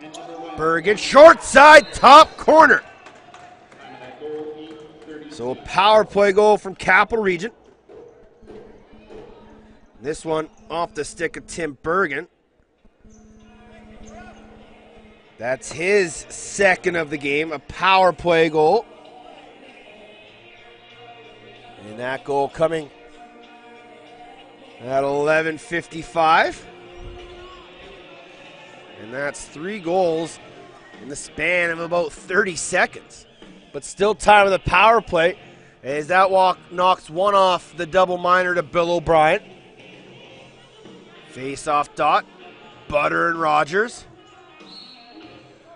And number 1, Bergen, short side, top corner. So a power play goal from Capital Region. This one off the stick of Tim Bergen. That's his second of the game, a power play goal. And that goal coming at 11:55. And that's 3 goals in the span of about 30 seconds. But still time of the power play as that walk knocks one off the double minor to Bill O'Brien. Face-off dot, Butter and Rogers.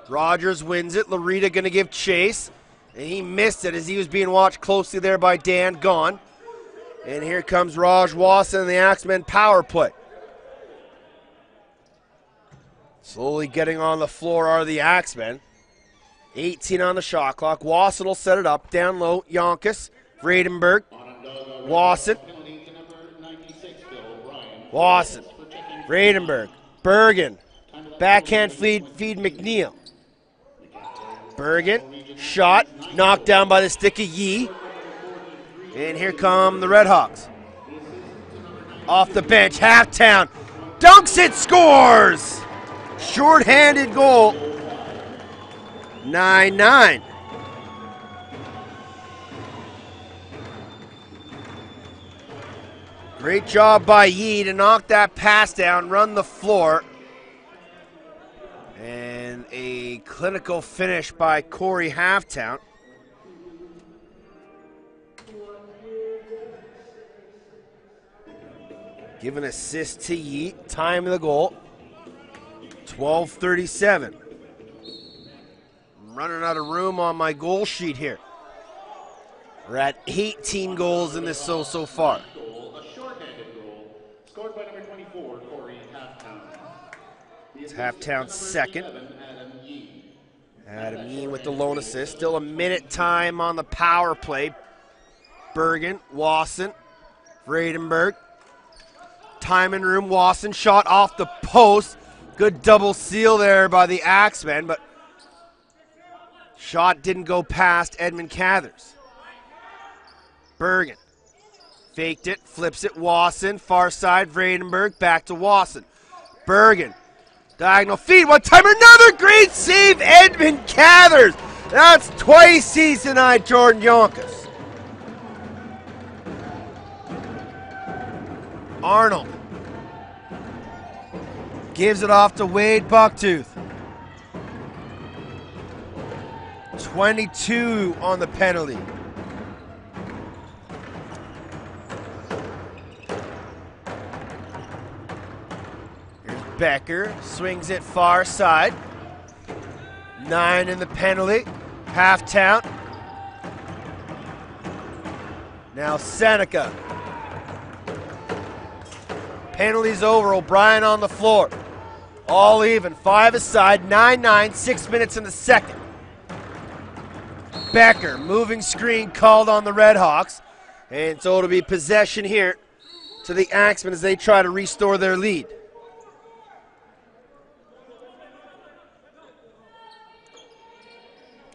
Rogers wins it. Larita going to give chase. And he missed it as he was being watched closely there by Dan Gahn. And here comes Raj Wasson and the Axemen power play. Slowly getting on the floor are the Axemen. 18 on the shot clock. Wasson will set it up. Down low, Yonkis. Vredenberg. Wasson. Wasson. Vredenberg. Bergen. Backhand feed McNeil. Bergen. Shot. Knocked down by the stick of Yee. And here come the Redhawks. Off the bench. Halftown. Dunks it. Scores. Short-handed goal. 9-9. Great job by Yee to knock that pass down, run the floor. And a clinical finish by Corey Halftown. Give an assist to Yee. Time of the goal. 12:37. I'm running out of room on my goal sheet here. We're at 18 goals in this so far. A short-handed goal, scored by number 24, Corey Halftown. It's Halftown's second. Adam Yee with the lone assist. Still a minute time on the power play. Bergen, Wasson, Vredenberg. Time in room, Wasson shot off the post. Good double seal there by the Axemen, but shot didn't go past Edmund Cathers. Bergen faked it, flips it, Wasson, far side, Vredenberg, back to Wasson. Bergen, diagonal feed, one time, another great save, Edmund Cathers. That's twice he's denied Jordan Yonkers. Arnold gives it off to Wade Bucktooth. 22 on the penalty. Here's Becker, swings it far side. 9 in the penalty. Half count. Now Seneca. Penalties over. O'Brien on the floor. All even. 5 aside. 9-9. 6 minutes in the second. Becker, moving screen called on the Redhawks. And so it'll be possession here to the Axemen as they try to restore their lead.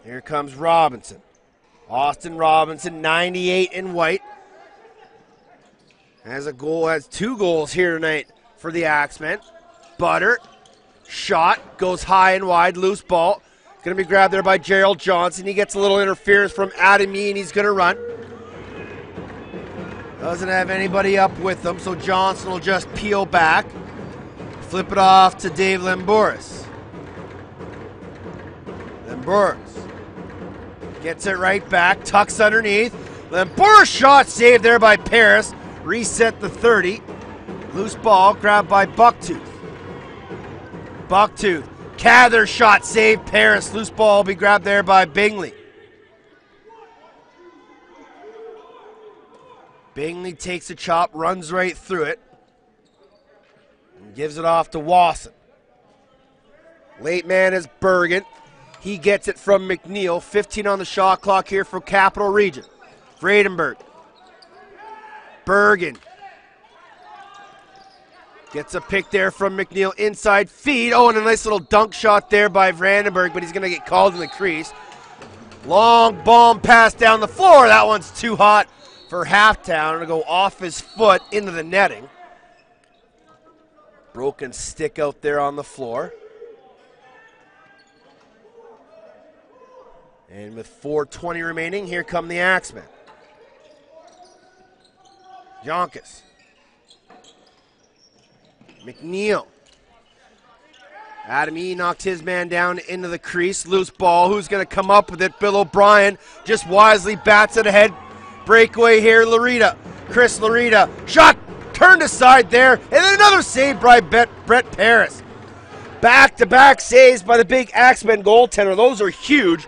Here comes Robinson. Austin Robinson, 98 in white. Has 2 goals here tonight for the Axemen. Butter, shot, goes high and wide, loose ball. Going to be grabbed there by Gerald Johnson. He gets a little interference from Adami, and he's going to run. Doesn't have anybody up with him, so Johnson will just peel back. Flip it off to Dave Lemburis. Lemburis gets it right back, tucks underneath. Lemburis shot saved there by Paris. Reset the 30. Loose ball grabbed by Bucktooth. Bucktooth. Cather shot saved Paris. Loose ball will be grabbed there by Bingley. Bingley takes a chop, runs right through it, and gives it off to Wasson. Late man is Bergen. He gets it from McNeil. 15 on the shot clock here for Capital Region. Vredenberg. Bergen. Gets a pick there from McNeil. Inside feed. Oh, and a nice little dunk shot there by Vredenberg, but he's going to get called in the crease. Long bomb pass down the floor. That one's too hot for Halftown. It'll go off his foot into the netting. Broken stick out there on the floor. And with 4:20 remaining, here come the Axemen. Yonkers. McNeil. Adam E. knocked his man down into the crease. Loose ball. Who's going to come up with it? Bill O'Brien just wisely bats it ahead. Breakaway here, Larita. Chris Larita. Shot turned aside there. And then another save by Brett Paris. Back-to-back saves by the big Axemen goaltender. Those are huge.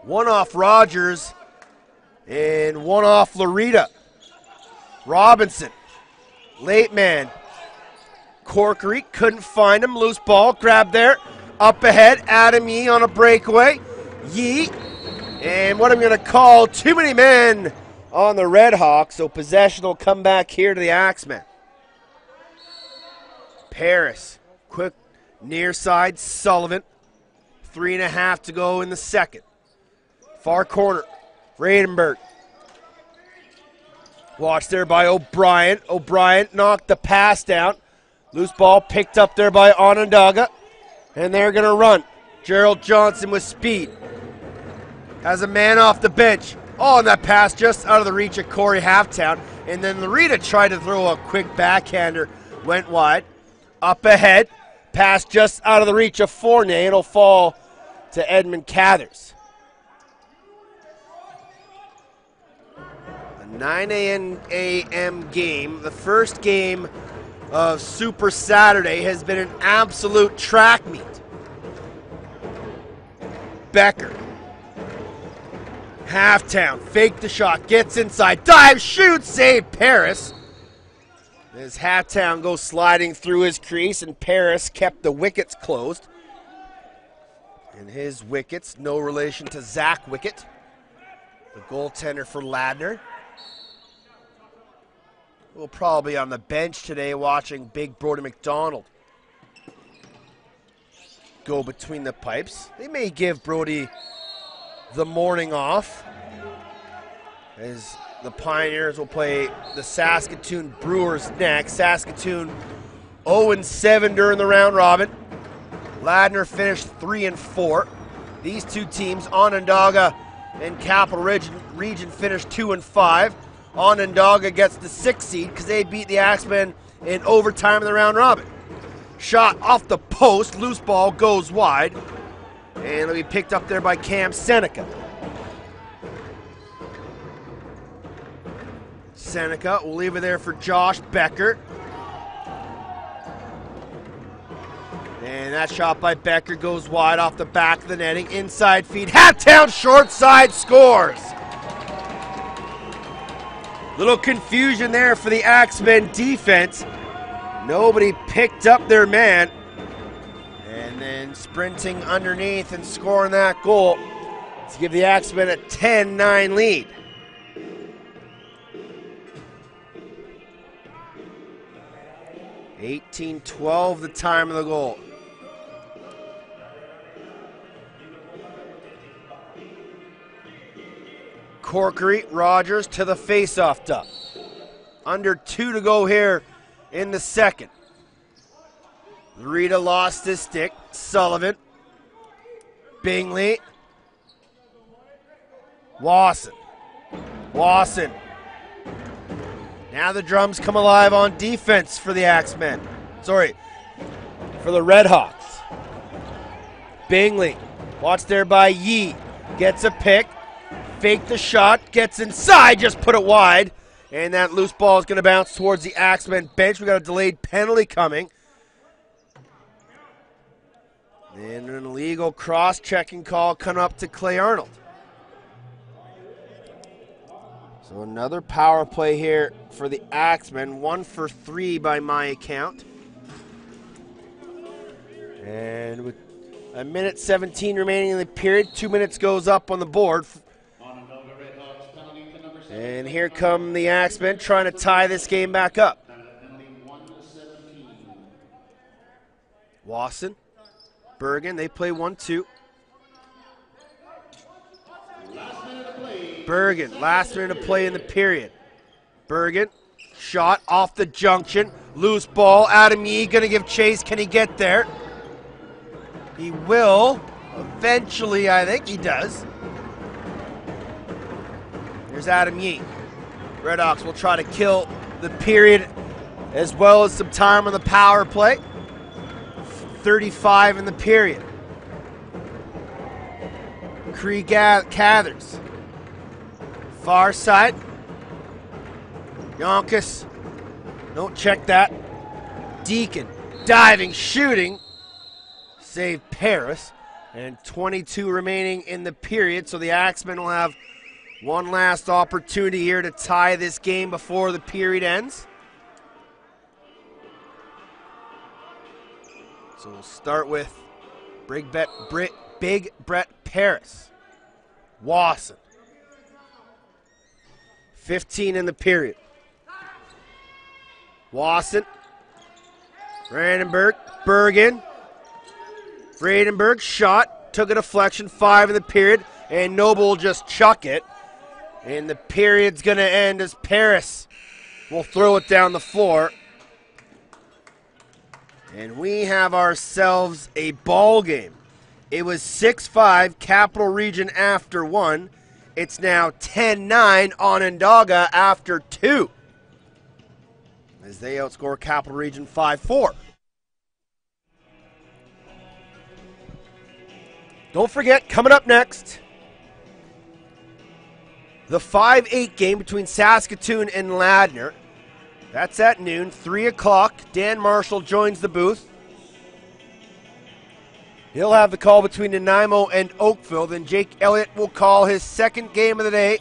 One off Rogers and one off Larita. Robinson. Late man. Corkery couldn't find him. Loose ball. Grabbed there. Up ahead. Adam Yee on a breakaway. Yee. And what I'm going to call too many men on the Redhawks. So possession will come back here to the Axemen. Paris. Quick near side. Sullivan. 3.5 to go in the second. Far corner. Vredenberg. Watched there by O'Brien. O'Brien knocked the pass down. Loose ball picked up there by Onondaga. And they're going to run. Gerald Johnson with speed. Has a man off the bench. Oh, and that pass just out of the reach of Corey Halftown. And then Larita tried to throw a quick backhander. Went wide. Up ahead. Pass just out of the reach of Fournier. It'll fall to Edmund Cathers. 9 a.m. game. The first game of Super Saturday has been an absolute track meet. Becker. Halftown. Fake the shot. Gets inside. Dive. Shoots. Save Paris. As Halftown goes sliding through his crease, and Paris kept the wickets closed. And his wickets, no relation to Zach Wicket, the goaltender for Ladner. We'll probably be on the bench today watching Big Brody McDonald go between the pipes. They may give Brody the morning off, as the Pioneers will play the Saskatoon Brewers next. Saskatoon 0-7 during the round robin. Ladner finished 3-4. These two teams, Onondaga and Capital Region, finished 2-5. Onondaga gets the 6th seed because they beat the Axemen in overtime in the round robin. Shot off the post, loose ball goes wide, and it'll be picked up there by Cam Seneca. Seneca will leave it there for Josh Becker. And that shot by Becker goes wide off the back of the netting. Inside feed, Hattown short side scores. Little confusion there for the Axemen defense. Nobody picked up their man. And then sprinting underneath and scoring that goal to give the Axemen a 10-9 lead. $18-12 the time of the goal. Corkery, Rogers to the face-off duck. Under 2 to go here in the second. Rita lost his stick. Sullivan. Bingley. Wasson. Now the drums come alive on defense for the Axemen. Sorry, for the Redhawks. Bingley. Watched there by Yee. Gets a pick. Fake the shot. Gets inside. Just put it wide. And that loose ball is going to bounce towards the Axemen bench. We got a delayed penalty coming. And an illegal cross-checking call coming up to Clay Arnold. So another power play here for the Axemen. 1 for 3 by my account. And with a minute 17 remaining in the period, 2 minutes goes up on the board. And here come the Axemen trying to tie this game back up. Wasson, Bergen, they play 1-2. Bergen, last minute of play in the period. Bergen, shot off the junction, loose ball. Adam Yee gonna give chase. Can he get there? He will. Eventually, I think he does. There's Adam Yee. Redhawks will try to kill the period as well as some time on the power play. 35 in the period. Cree Cathers. Far side. Yonkis. Don't check that. Deacon. Diving, shooting. Save Paris. And 22 remaining in the period, so the Axemen will have one last opportunity here to tie this game before the period ends. So we'll start with Big Brett Paris. Wasson. 15 in the period. Wasson. Brandenburg. Bergen. Brandenburg shot. Took a deflection. 5 in the period. And Noble will just chuck it. And the period's going to end as Paris will throw it down the floor. And we have ourselves a ball game. It was 6-5 Capital Region after 1. It's now 10-9 Onondaga after 2. As they outscore Capital Region 5-4. Don't forget, coming up next, the 5-8 game between Saskatoon and Ladner. That's at noon, 3 o'clock. Dan Marshall joins the booth. He'll have the call between Nanaimo and Oakville. Then Jake Elliott will call his second game of the day.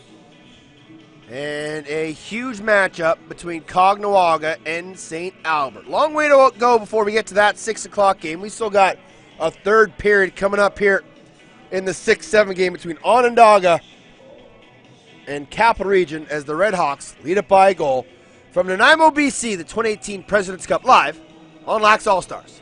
And a huge matchup between Cognawaga and St. Albert. Long way to go before we get to that 6 o'clock game. We still got a third period coming up here in the 6-7 game between Onondaga and Capital Region as the Redhawks lead it by a goal. From Nanaimo, BC, the 2018 President's Cup live on Lax All-Stars.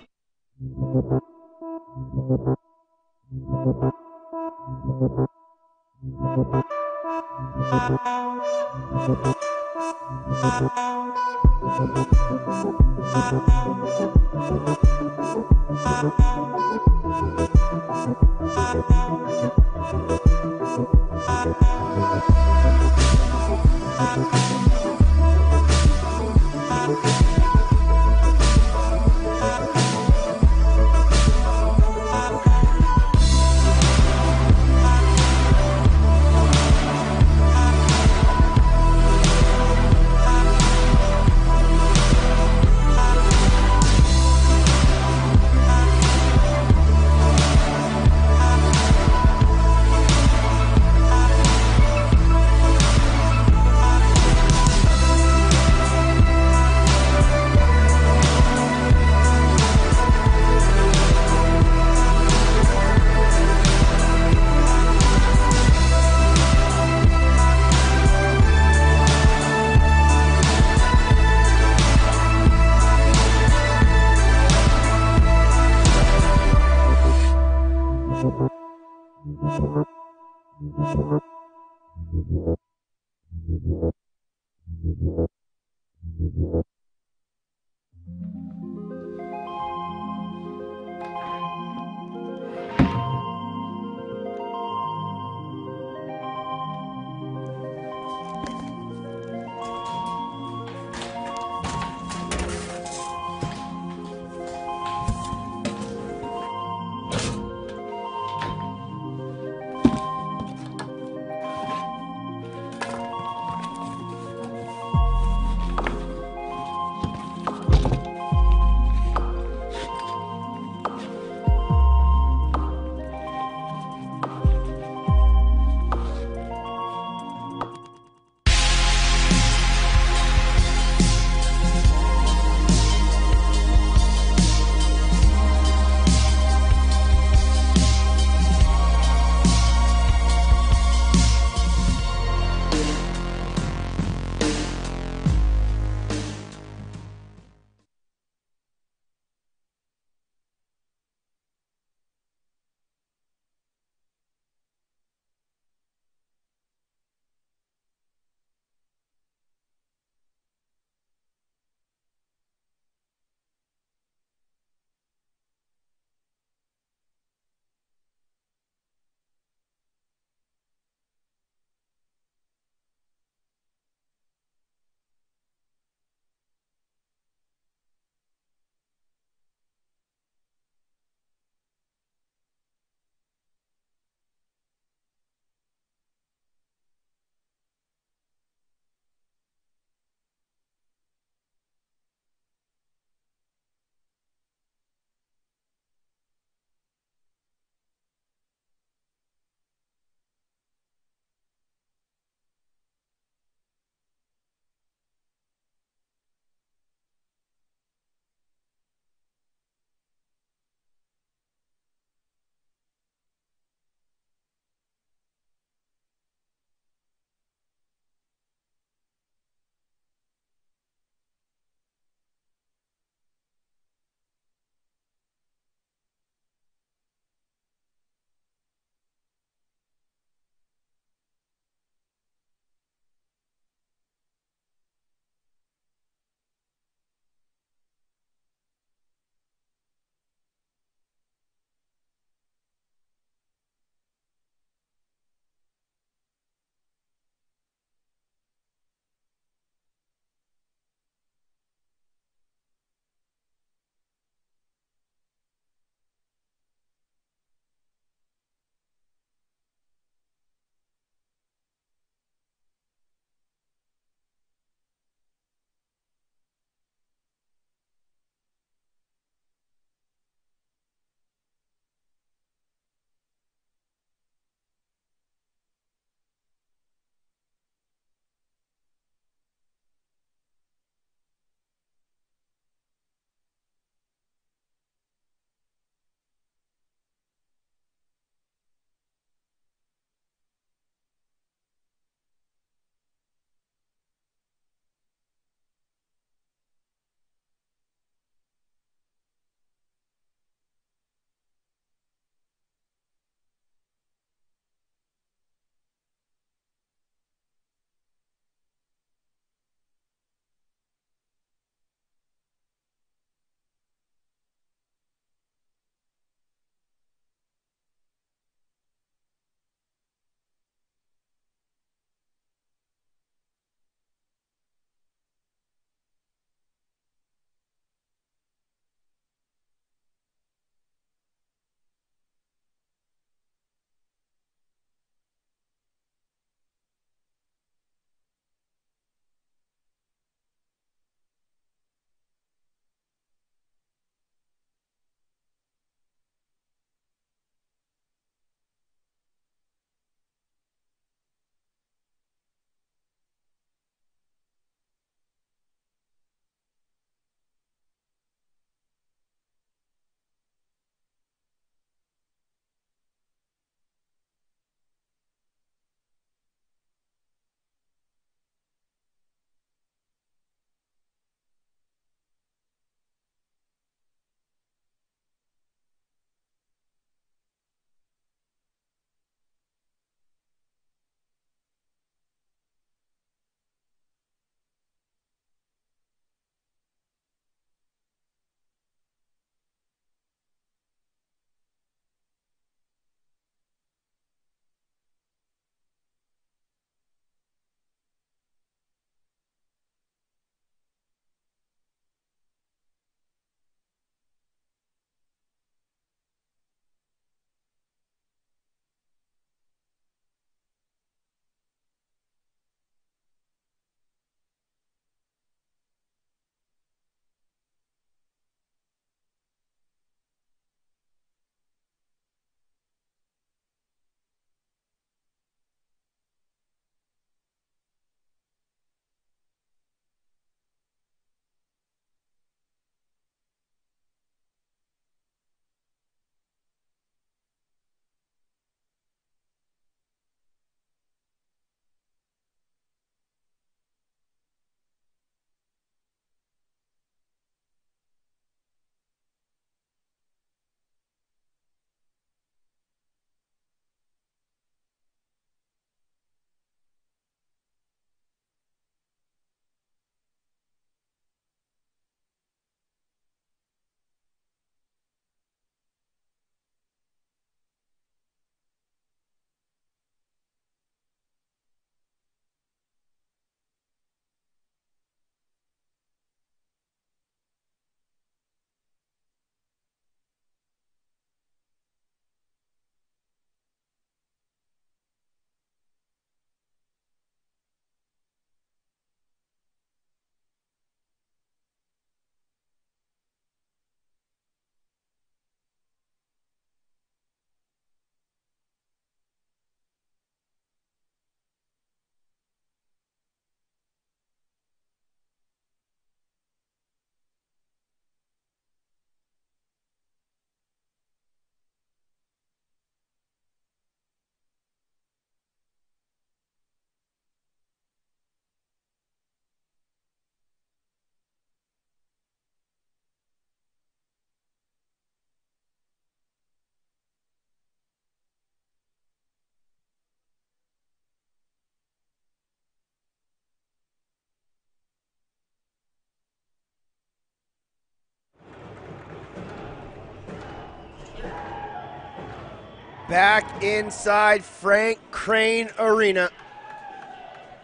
back inside Frank Crane Arena.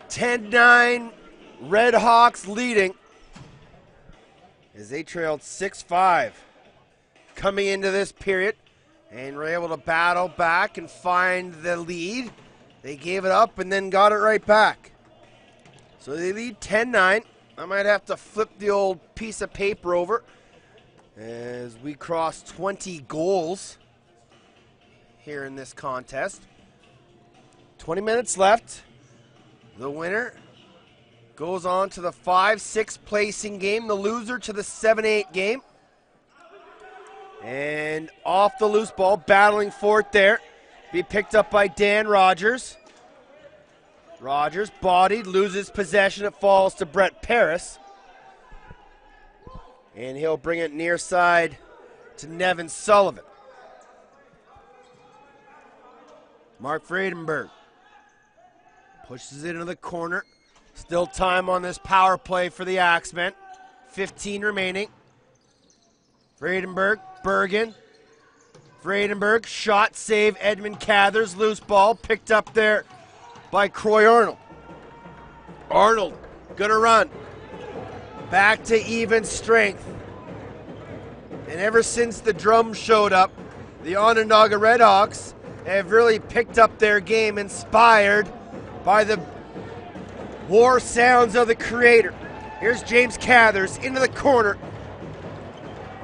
10-9, Redhawks leading as they trailed 6-5 coming into this period, and were able to battle back and find the lead. They gave it up and then got it right back. So they lead 10-9. I might have to flip the old piece of paper over as we cross 20 goals here in this contest. 20 minutes left. The winner goes on to the 5-6 placing game, the loser to the 7-8 game. And off the loose ball, battling for it there. Be picked up by Dan Rogers. Rogers bodied, loses possession. It falls to Brett Paris. And he'll bring it near side to Nevin Sullivan. Mark Vredenberg pushes it into the corner. Still time on this power play for the Axemen. 15 remaining. Vredenberg, Bergen. Vredenberg, shot, save, Edmund Cathers, loose ball, picked up there by Croy Arnold. Arnold, gonna run. Back to even strength. And ever since the drums showed up, the Onondaga Redhawks have really picked up their game, inspired by the war sounds of the Creator. Here's James Cathers into the corner.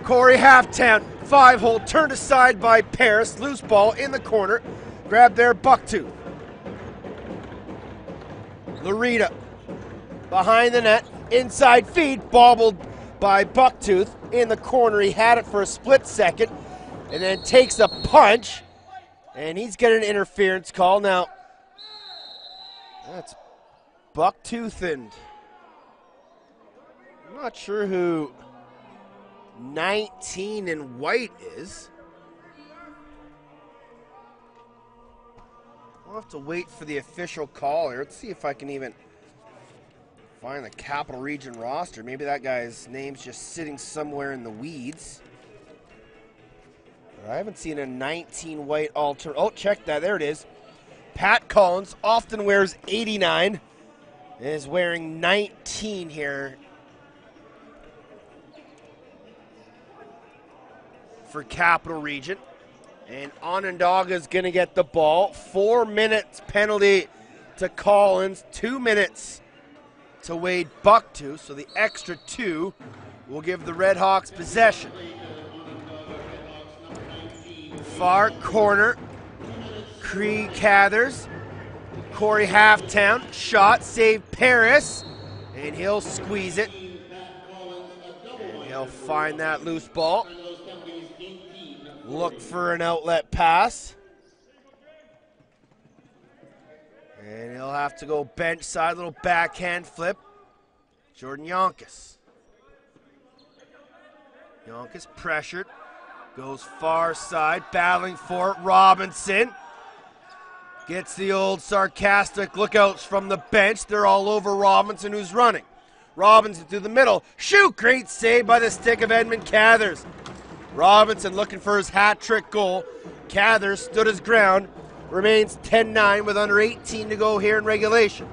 Corey Halftown, 5-hole, turned aside by Paris. Loose ball in the corner. Grabbed there, Bucktooth. Larita behind the net. Inside feed, bobbled by Bucktooth in the corner. He had it for a split second and then takes a punch. And he's getting an interference call. Now, that's Bucktooth, and I'm not sure who 19 in white is. I'll have to wait for the official call here. Let's see if I can even find the Capital Region roster. Maybe that guy's name's just sitting somewhere in the weeds. But I haven't seen a 19 white alter. Oh, check that. There it is. Pat Collins often wears 89. Is wearing 19 here for Capital Region. And Onondaga is going to get the ball. 4 minutes penalty to Collins. 2 minutes to Wade Bucktooth. So the extra 2 will give the Redhawks possession. Far corner. Cree Cathers. Corey Halftown, shot, save Paris, and he'll squeeze it. And he'll find that loose ball. Look for an outlet pass. And he'll have to go bench side, little backhand flip. Jordan Yonkis. Yonkis pressured, goes far side, battling for it, Robinson. Gets the old sarcastic lookouts from the bench. They're all over Robinson, who's running. Robinson through the middle. Shoot! Great save by the stick of Edmund Cathers. Robinson looking for his hat-trick goal. Cathers stood his ground. Remains 10-9 with under 18 to go here in regulation.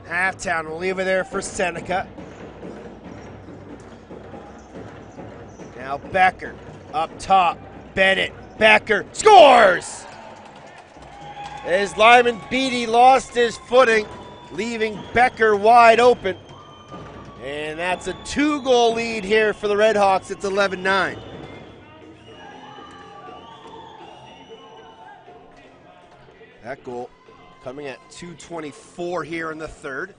Halftown will leave it there for Seneca. Now Becker up top. Bennett. Becker scores! As Lyman Beatty lost his footing, leaving Becker wide open. And that's a 2-goal lead here for the Redhawks. It's 11-9. That goal coming at 2:24 here in the third.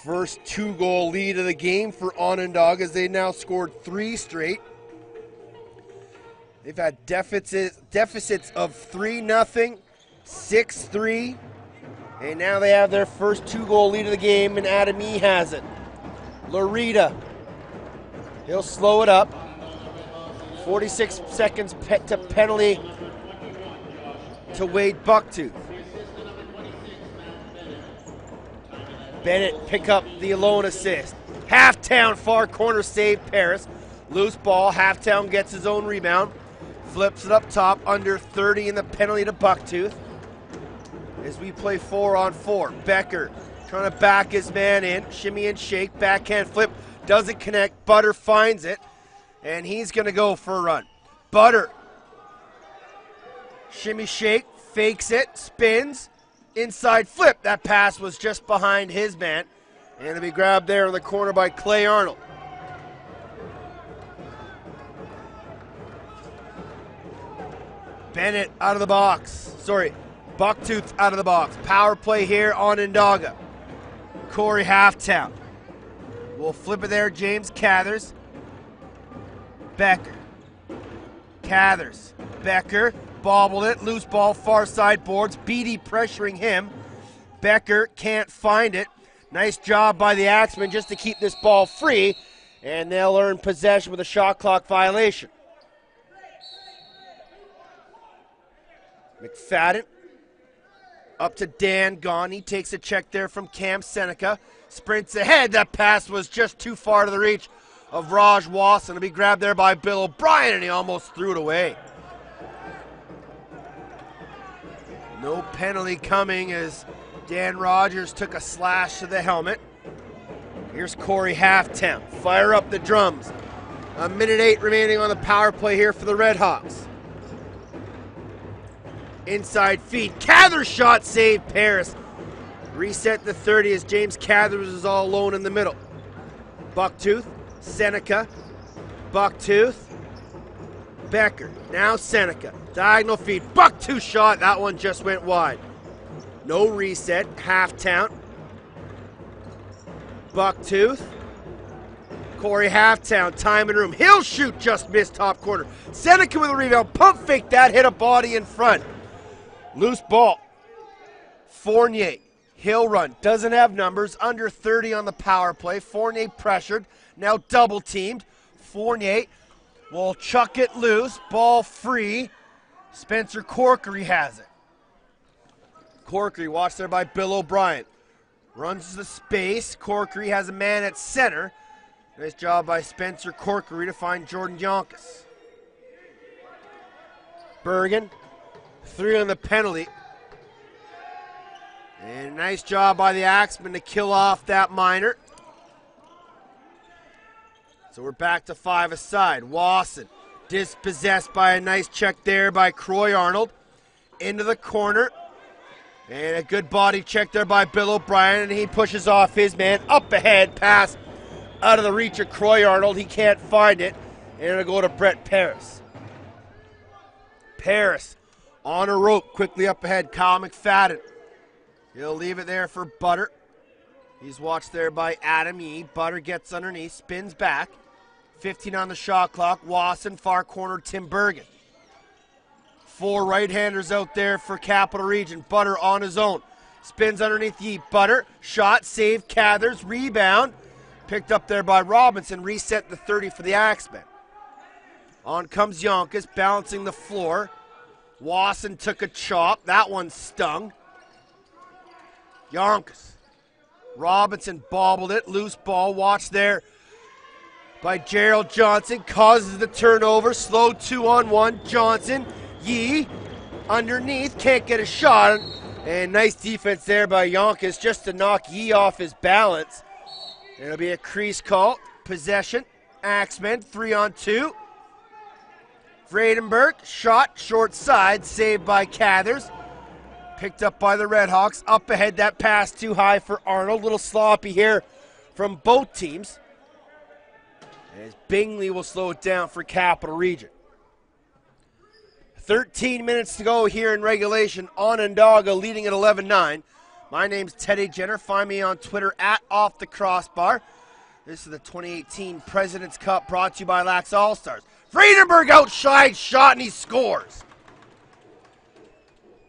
First 2-goal lead of the game for Onondaga as they now scored 3 straight. They've had deficits of 3-0, 6-3, and now they have their first 2-goal lead of the game, and Adam E. has it. Larita, he'll slow it up. 46 seconds to penalty to Wade Bucktooth. Bennett pick up the alone assist. Halftown far corner save Paris. Loose ball. Halftown gets his own rebound. Flips it up top. Under 30 in the penalty to Bucktooth. As we play 4-on-4. Becker trying to back his man in. Shimmy and shake. Backhand flip. Doesn't connect. Butter finds it. And he's going to go for a run. Butter. Shimmy shake. Fakes it. Spins. Inside flip. That pass was just behind his man. And it'll be grabbed there in the corner by Clay Arnold. Bennett out of the box. Sorry, Bucktooth out of the box. Power play here on Onondaga. Corey Halftown. We'll flip it there. James Cathers. Becker. Cathers. Becker. Bobbled it. Loose ball. Far side boards. Beatty pressuring him. Becker can't find it. Nice job by the Axemen just to keep this ball free. And they'll earn possession with a shot clock violation. McFadden up to Dan Gahn. He takes a check there from Cam Seneca. Sprints ahead. That pass was just too far to the reach of Raj Wasson. It'll be grabbed there by Bill O'Brien, and he almost threw it away. No penalty coming as Dan Rogers took a slash to the helmet. Here's Corey Halftown. Fire up the drums. 1:08 remaining on the power play here for the Redhawks. Inside feed. Cathers shot save Paris. Reset to 30 as James Cathers is all alone in the middle. Bucktooth. Seneca. Bucktooth. Becker. Now Seneca. Diagonal feed. Bucktooth shot. That one just went wide. No reset. Halftown. Bucktooth. Corey Halftown. Time and room. He'll shoot. Just missed top corner. Seneca with a rebound. Pump fake that. Hit a body in front. Loose ball. Fournier. He'll run. Doesn't have numbers. Under 30 on the power play. Fournier pressured. Now double teamed. Fournier will chuck it loose. Ball free. Spencer Corkery has it. Corkery watched there by Bill O'Brien. Runs the space. Corkery has a man at center. Nice job by Spencer Corkery to find Jordan Yonkis. Bergen. 3 on the penalty. And nice job by the Axemen to kill off that minor. So we're back to 5 aside. Wasson dispossessed by a nice check there by Croy Arnold. Into the corner. And a good body check there by Bill O'Brien. And he pushes off his man. Up ahead. Pass out of the reach of Croy Arnold. He can't find it. And it'll go to Brett Paris. Paris on a rope. Quickly up ahead. Kyle McFadden. He'll leave it there for Butter. He's watched there by Adam Yee. Butter gets underneath. Spins back. 15 on the shot clock. Wasson, far corner, Tim Bergen. 4 right-handers out there for Capital Region. Butter on his own. Spins underneath Yee. Butter, shot, save, Cathers, rebound. Picked up there by Robinson. Reset to 30 for the Axemen. On comes Yonkis, balancing the floor. Wasson took a chop. That one stung. Yonkis. Robinson bobbled it. Loose ball. Watch there by Gerald Johnson. Causes the turnover. Slow 2-on-1. Johnson. Yee. Underneath. Can't get a shot. And nice defense there by Yonkis just to knock Yee off his balance. It'll be a crease call. Possession. Axemen. 3-on-2. Vredenberg. Shot. Short side. Saved by Cathers. Picked up by the Redhawks. Up ahead, that pass too high for Arnold. Little sloppy here from both teams. As Bingley will slow it down for Capital Region. 13 minutes to go here in regulation. Onondaga leading at 11-9. My name's Teddy Jenner. Find me on Twitter at @OffTheCrossbar. This is the 2018 President's Cup brought to you by Lax All-Stars. Vredenberg outside shot and he scores.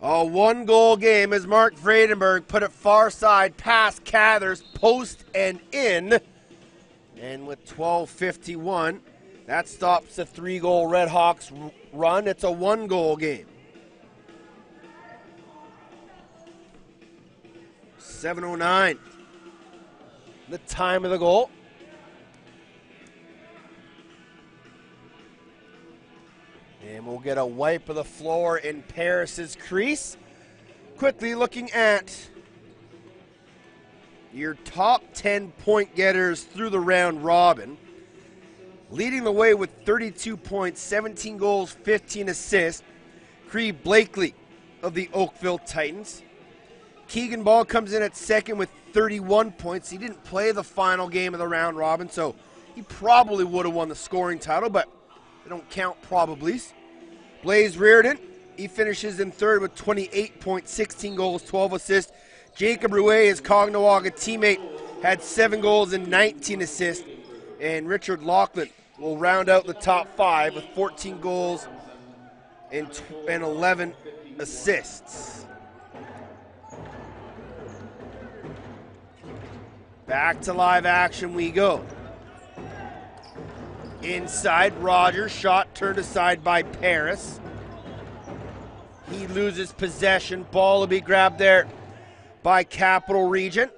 A 1-goal game as Mark Vredenberg put it far side past Cathers, post and in. And with 12:51, that stops the 3-goal Redhawks run. It's a 1-goal game. 7:09. The time of the goal. And we'll get a wipe of the floor in Paris's crease. Quickly looking at your top 10 point getters through the round robin. Leading the way with 32 points, 17 goals, 15 assists, Cree Blakely of the Oakville Titans. Keegan Ball comes in at second with 31 points. He didn't play the final game of the round robin, so he probably would have won the scoring title, but they don't count probablys. Blaze Reardon, he finishes in third with 28 points, 16 goals, 12 assists. Jacob Rouet, his Cognawaga teammate, had 7 goals and 19 assists. And Richard Laughlin will round out the top 5 with 14 goals and 11 assists. Back to live action we go. Inside, Rogers, shot turned aside by Paris. He loses possession. Ball will be grabbed there by Capital Region.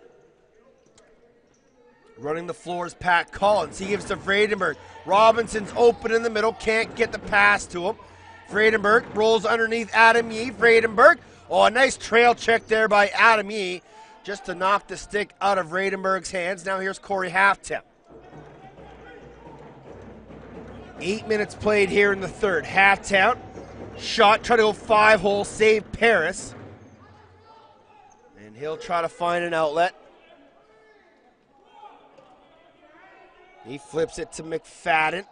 Running the floor is Pat Collins. He gives to Vredenberg. Robinson's open in the middle, can't get the pass to him. Vredenberg rolls underneath Adam Yee. Vredenberg, oh, a nice trail check there by Adam Yee just to knock the stick out of Vredenberg's hands. Now here's Corey Halftime. 8 minutes played here in the third. Halftown, shot, try to go 5-hole, save Paris. And he'll try to find an outlet. He flips it to McFadden.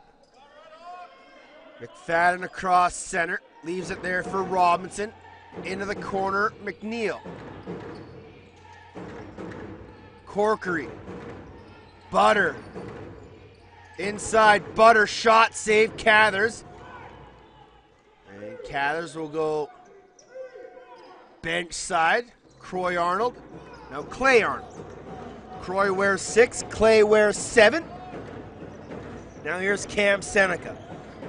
McFadden across center, leaves it there for Robinson. Into the corner, McNeil. Corkery. Butter. Inside, Butter, shot, save Cathers. And Cathers will go bench side. Croy Arnold. Now Clay Arnold. Croy wears 6, Clay wears 7. Now here's Cam Seneca.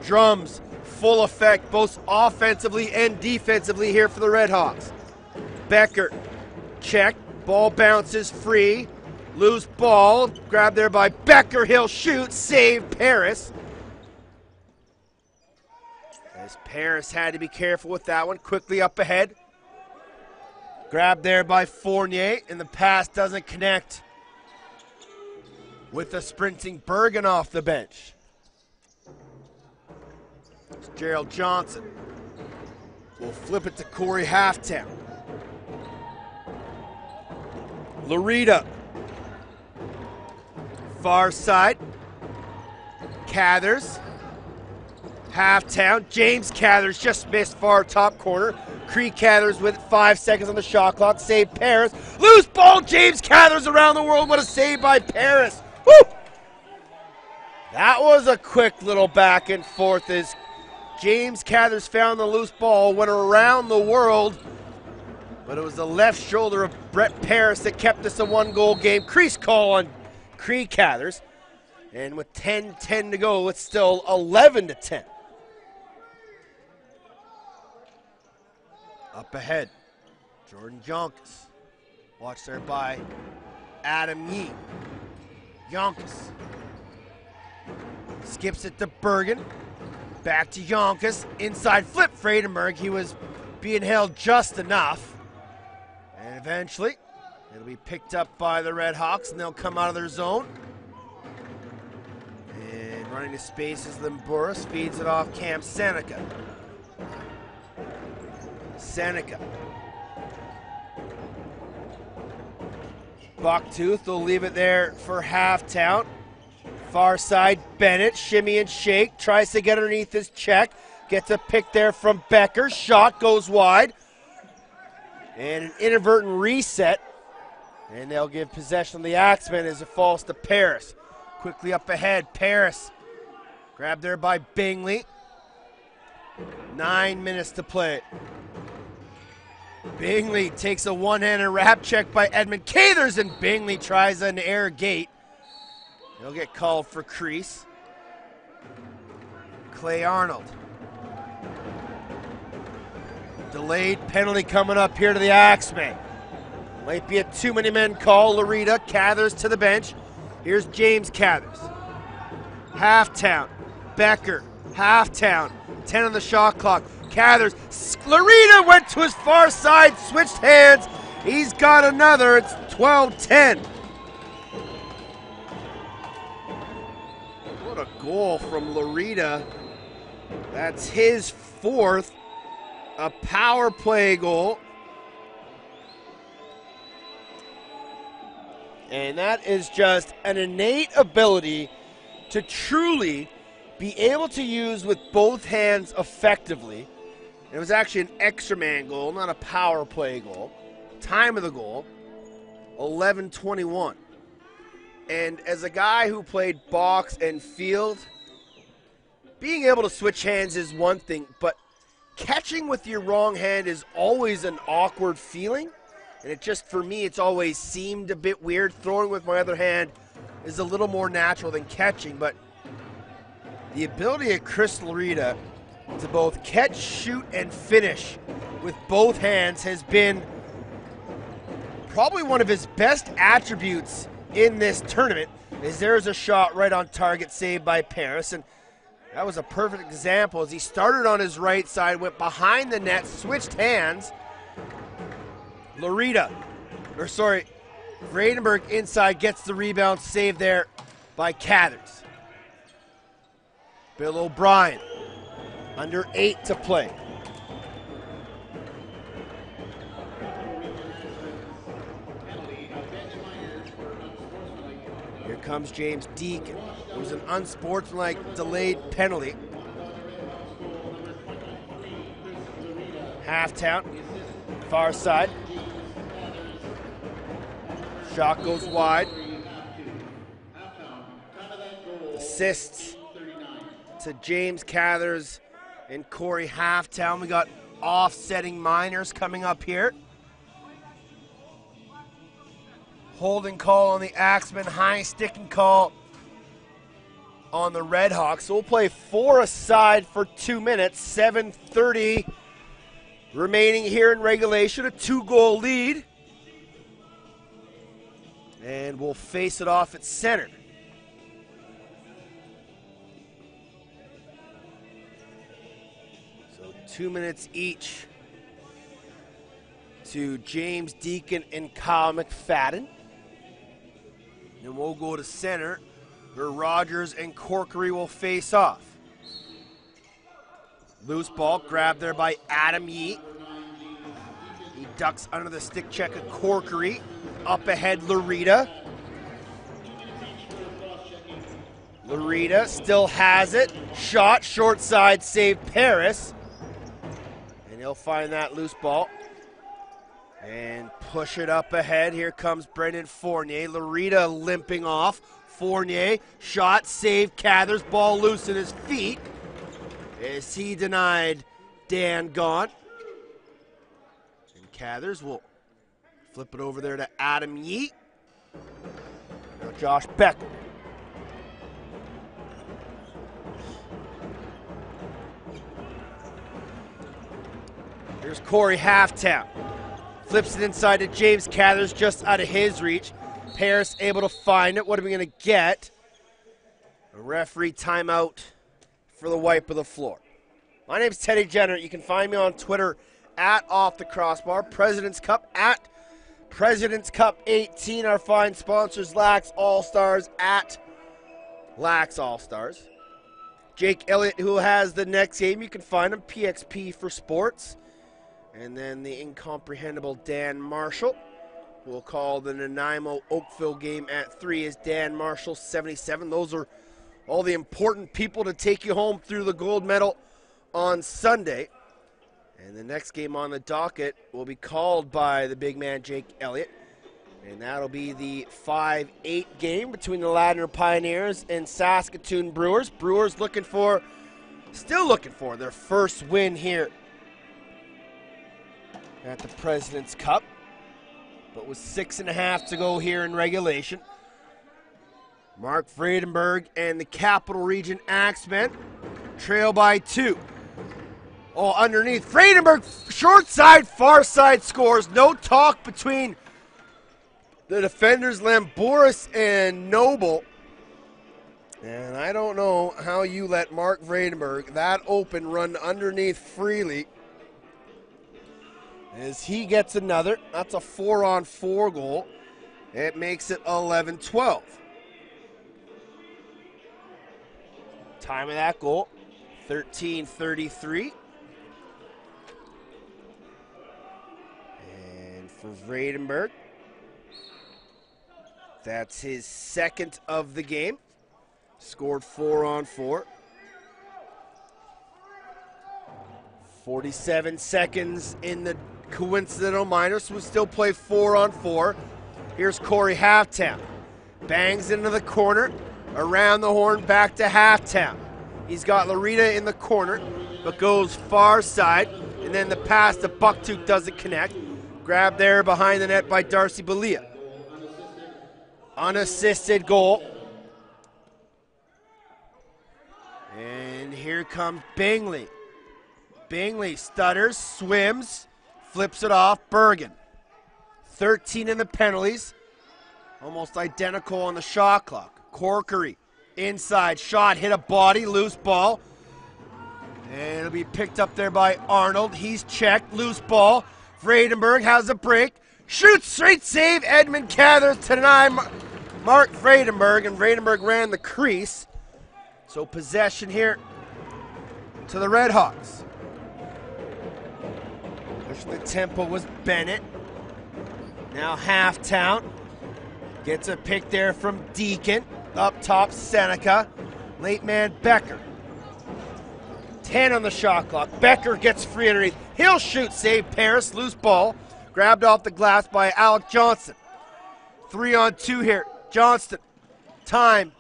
Drums, full effect, both offensively and defensively here for the Redhawks. Becker, check, ball bounces free. Loose ball, grabbed there by Becker, he'll shoot, save Paris. As Paris had to be careful with that one, quickly up ahead. Grabbed there by Fournier, and the pass doesn't connect with the sprinting Bergen off the bench. It's Gerald Johnson. We'll flip it to Corey Halftown. Larita. Far side. Cathers. Halftown. James Cathers just missed far top corner. Cree Cathers with 5 seconds on the shot clock. Save Paris. Loose ball. James Cathers around the world. What a save by Paris. Woo! That was a quick little back and forth as James Cathers found the loose ball, went around the world, but it was the left shoulder of Brett Paris that kept this a 1-goal game. Crease call on Cree Cathers, and with 10:10 to go, it's still 11-10. Up ahead, Jordan Yonkis. Watched there by Adam Yee. Yonkis skips it to Bergen. Back to Yonkis. Inside flip Vredenberg. He was being held just enough. And eventually, it'll be picked up by the Redhawks, and they'll come out of their zone. And running to space is Limburus. Feeds it off Cam Seneca. Seneca. Bucktooth will leave it there for Halftown. Far side, Bennett, shimmy and shake, tries to get underneath his check. Gets a pick there from Becker. Shot goes wide. And an inadvertent reset. And they'll give possession of the Axemen as it falls to Paris. Quickly up ahead, Paris. Grabbed there by Bingley. 9 minutes to play. Bingley takes a one-handed wrap check by Edmund Cathers, and Bingley tries an air gate. He'll get called for crease. Clay Arnold. Delayed penalty coming up here to the Axemen. Might be a too-many-men call. Larita, Cathers to the bench. Here's James Cathers. Halftown. Becker Halftown, 10 on the shot clock. Cathers, Lorita went to his far side, switched hands. He's got another. It's 12-10. What a goal from Lorita. That's his 4th. A power play goal. And that is just an innate ability to truly be able to use with both hands effectively. It was actually an extra man goal, not a power play goal. Time of the goal, 11:21. And as a guy who played box and field, being able to switch hands is one thing, but catching with your wrong hand is always an awkward feeling. And it just, for me, it's always seemed a bit weird. Throwing with my other hand is a little more natural than catching, but the ability of Chris Lorita to both catch, shoot, and finish with both hands has been probably one of his best attributes in this tournament. As there's a shot right on target saved by Paris, and that was a perfect example as he started on his right side, went behind the net, switched hands. Vredenberg inside gets the rebound, saved there by Cathers. Bill O'Brien, under 8 to play. Here comes James Deacon. It was an unsportsmanlike delayed penalty. Halftown, far side. Shot goes wide. Assists to James Cathers and Corey Halftown. We got offsetting minors coming up here. Holding call on the Axemen, high sticking call on the Redhawks. So we'll play 4 aside for 2 minutes. 7:30 remaining here in regulation, a 2-goal lead. And we'll face it off at center. So 2 minutes each to James Deacon and Kyle McFadden. And we'll go to center where Rogers and Corkery will face off. Loose ball grabbed there by Adam Yee. He ducks under the stick check of Corkery. Up ahead, Lorita. Lorita still has it. Shot, short side, save Paris. And he'll find that loose ball. And push it up ahead. Here comes Brendan Fournier. Lorita limping off. Fournier, shot, save, Cathers, ball loose in his feet. As he denied Dan Gaunt. And Cathers will flip it over there to Adam Yee. Now Josh Beckle. Here's Corey Halftown. Flips it inside to James Cathers, just out of his reach. Paris able to find it. What are we going to get? A referee timeout for the wipe of the floor. My name's Teddy Jenner. You can find me on Twitter at Off the Crossbar. President's Cup at President's Cup 18. Our fine sponsors, Lax All-Stars at Lax All-Stars. Jake Elliott, who has the next game. You can find him, PXP for Sports. And then the incomprehensible Dan Marshall. We'll call the Nanaimo Oakville game at 3 is Dan Marshall, 77. Those are all the important people to take you home through the gold medal on Sunday. And the next game on the docket will be called by the big man Jake Elliott. And that'll be the 5-8 game between the Ladner Pioneers and Saskatoon Brewers. Brewers still looking for their first win here at the President's Cup. But with 6.5 to go here in regulation, Mark Vredenberg and the Capital Region Axemen trail by 2. Oh, underneath. Vredenberg, short side, far side scores. No talk between the defenders, Lamboris and Noble. And I don't know how you let Mark Vredenberg, that open, run underneath freely as he gets another. That's a 4-on-4 goal. It makes it 11-12. Time of that goal, 13:33. And for Vredenberg, that's his second of the game. Scored 4-on-4. 47 seconds in the coincidental minor, so we still play 4-on-4. Here's Corey Halftown. Bangs into the corner, around the horn, back to Halftown. He's got Larita in the corner, but goes far side, and then the pass to Bucktooth doesn't connect. Grabbed there behind the net by Darcy Balia. Unassisted goal. And here comes Bingley. Bingley stutters, swims, flips it off. Bergen. 13 in the penalties. Almost identical on the shot clock. Corkery. Inside shot, hit a body, loose ball. And it'll be picked up there by Arnold. He's checked, loose ball. Vredenberg has a break. Shoots, straight save. Edmund Cathers to deny Mark Vredenberg, and Vredenberg ran the crease. So possession here to the Redhawks. Pushing the tempo was Bennett. Now Halftown gets a pick there from Deacon. Up top, Seneca. Late man, Becker. 10 on the shot clock. Becker gets free underneath. He'll shoot, save Paris. Loose ball. Grabbed off the glass by Alec Johnson. 3-on-2 here. Johnston. Time.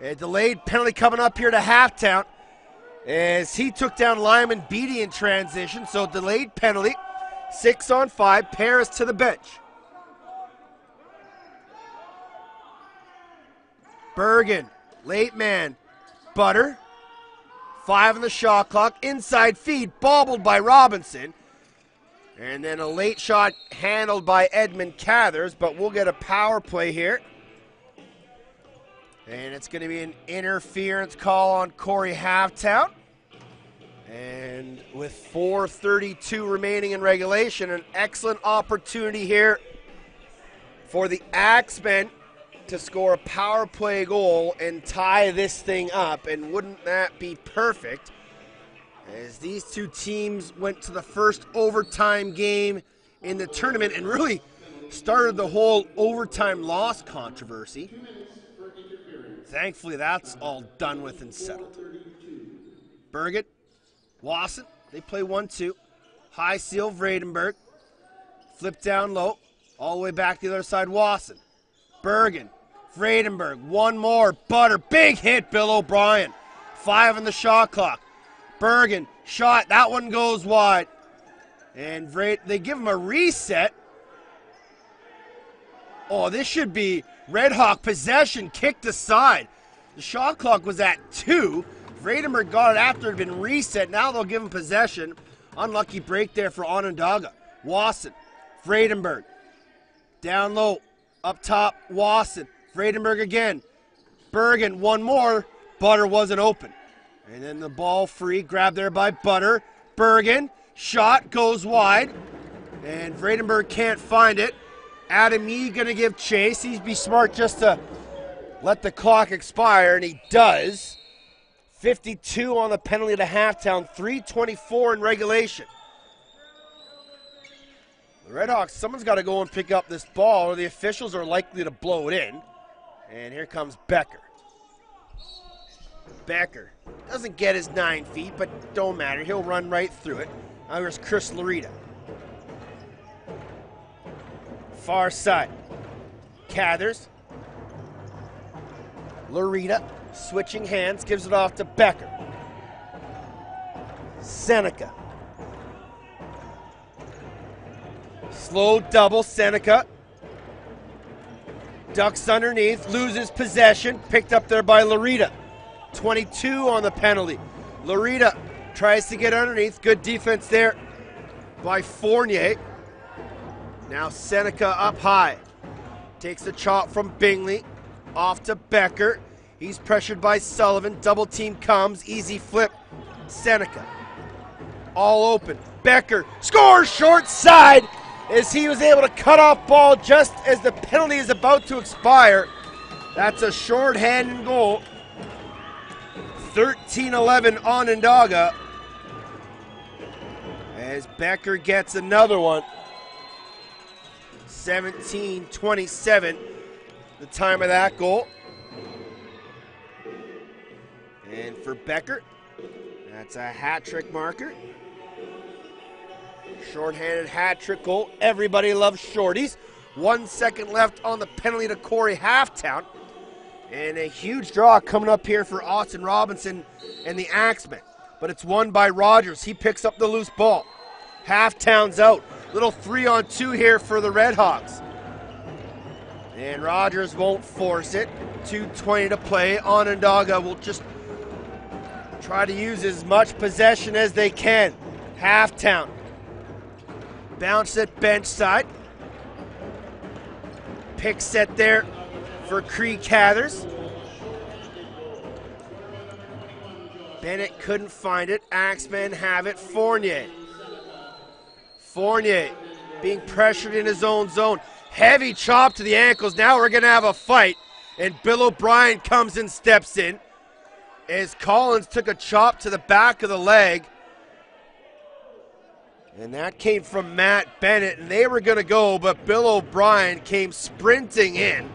A delayed penalty coming up here to Halftown as he took down Lyman Beatty in transition. So delayed penalty. 6-on-5. Paris to the bench. Bergen, late man, Butter, 5 on the shot clock, inside feed, bobbled by Robinson, and then a late shot handled by Edmund Cathers, but we'll get a power play here. And it's going to be an interference call on Corey Halftown. And with 4:32 remaining in regulation, an excellent opportunity here for the Axemen to score a power play goal and tie this thing up, and wouldn't that be perfect as these two teams went to the first overtime game in the tournament and really started the whole overtime loss controversy. Thankfully that's all done with and settled. Bergen, Wasson, they play 1-2. High seal, Vredenberg, flip down low, all the way back to the other side, Wasson. Bergen, Vredenberg, one more, Butter, big hit, Bill O'Brien. 5 on the shot clock. Bergen, shot, that one goes wide. And they give him a reset. Oh, this should be Redhawk possession, kicked aside. The shot clock was at 2. Vredenberg got it after it had been reset. Now they'll give him possession. Unlucky break there for Onondaga. Wasson, Vredenberg, down low. Up top, Wasson. Vredenberg again. Bergen, one more. Butter wasn't open. And then the ball free, grabbed there by Butter. Bergen, shot, goes wide. And Vredenberg can't find it. Adam Yee going to give chase. He'd be smart just to let the clock expire, and he does. 52 on the penalty to Halftown, 3:24 in regulation. The Redhawks, someone's got to go and pick up this ball, or the officials are likely to blow it in. And here comes Becker. Becker doesn't get his 9 feet, but don't matter. He'll run right through it. Now here's Chris Larita. Far side. Cathers. Larita switching hands, gives it off to Becker. Seneca. Slow double, Seneca. Ducks underneath, loses possession. Picked up there by Larita. 22 on the penalty. Larita tries to get underneath. Good defense there by Fournier. Now Seneca up high. Takes the chop from Bingley. Off to Becker. He's pressured by Sullivan. Double team comes. Easy flip. Seneca. All open. Becker scores short side as he was able to cut off ball just as the penalty is about to expire. That's a shorthanded goal. 13-11 Onondaga. As Becker gets another one. 17-27, the time of that goal. And for Becker, that's a hat-trick marker. Shorthanded hat-trick goal. Everybody loves shorties. 1 second left on the penalty to Corey Halftown. And a huge draw coming up here for Austin Robinson and the Axemen. But it's won by Rogers. He picks up the loose ball. Halftown's out. Little 3-on-2 here for the Redhawks. And Rogers won't force it. 2:20 to play. Onondaga will just try to use as much possession as they can. Halftown. Bounce it bench side. Pick set there for Cree Cathers. Bennett couldn't find it. Axemen have it. Fournier being pressured in his own zone. Heavy chop to the ankles. Now we're going to have a fight. And Bill O'Brien comes and steps in as Collins took a chop to the back of the leg. And that came from Matt Bennett. And they were going to go, but Bill O'Brien came sprinting in.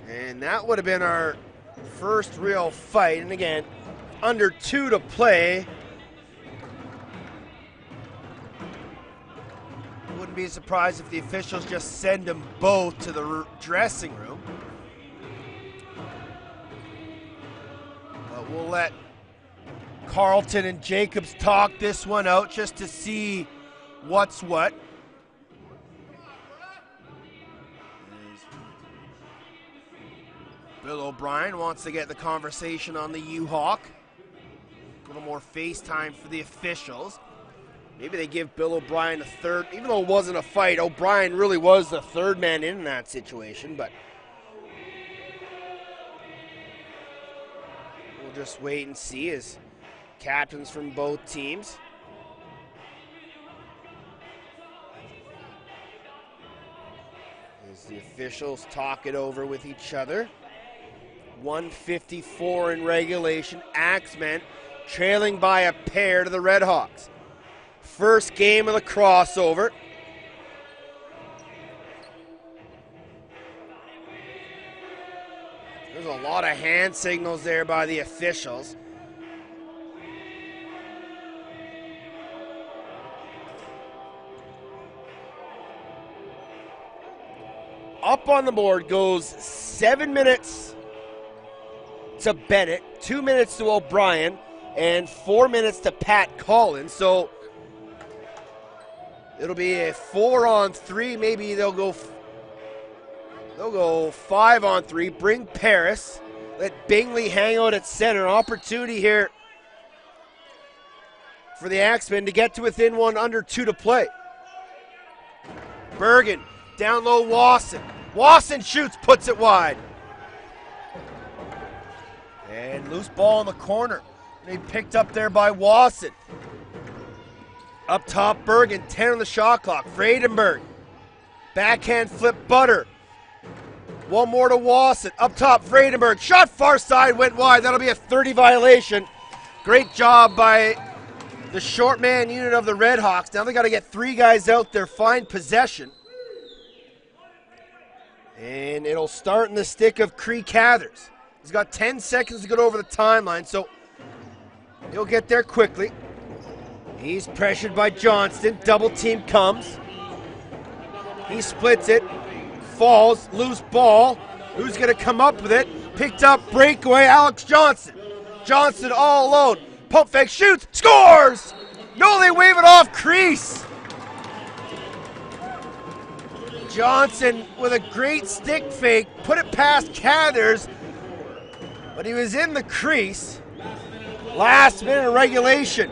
And that would have been our first real fight. And again, under 2 to play. Wouldn't be surprised if the officials just send them both to the dressing room. But we'll let Carlton and Jacobs talk this one out just to see what's what. Bill O'Brien wants to get the conversation on the U-Hawk. A little more FaceTime for the officials. Maybe they give Bill O'Brien a third. Even though it wasn't a fight, O'Brien really was the third man in that situation. But we'll just wait and see as captains from both teams. As the officials talk it over with each other. 1:54 in regulation. Axemen trailing by a pair to the Redhawks. First game of the crossover. There's a lot of hand signals there by the officials. Up on the board goes 7 minutes to Bennett, 2 minutes to O'Brien, and 4 minutes to Pat Collins. So it'll be a 4-on-3. Maybe they'll go 5-on-3. Bring Paris. Let Bingley hang out at center. Opportunity here for the Axemen to get to within one, under 2 to play. Bergen down low. Wasson. Wasson shoots, puts it wide. And loose ball in the corner. They picked up there by Wasson. Up top, Bergen, 10 on the shot clock. Vredenberg. Backhand flip, Butter. One more to Wasson. Up top, Vredenberg. Shot far side, went wide. That'll be a 30 violation. Great job by the short man unit of the Redhawks. Now they got to get 3 guys out there, find possession. And it'll start in the stick of Cree Cathers. He's got 10 seconds to get over the timeline, so he'll get there quickly. He's pressured by Johnston. Double team comes. He splits it. Falls. Loose ball. Who's going to come up with it? Picked up. Breakaway. Alex Johnson. Johnson all alone. Pump fake. Shoots. Scores! No, they wave it off crease. Johnson with a great stick fake. Put it past Cathers. But he was in the crease. Last minute of regulation.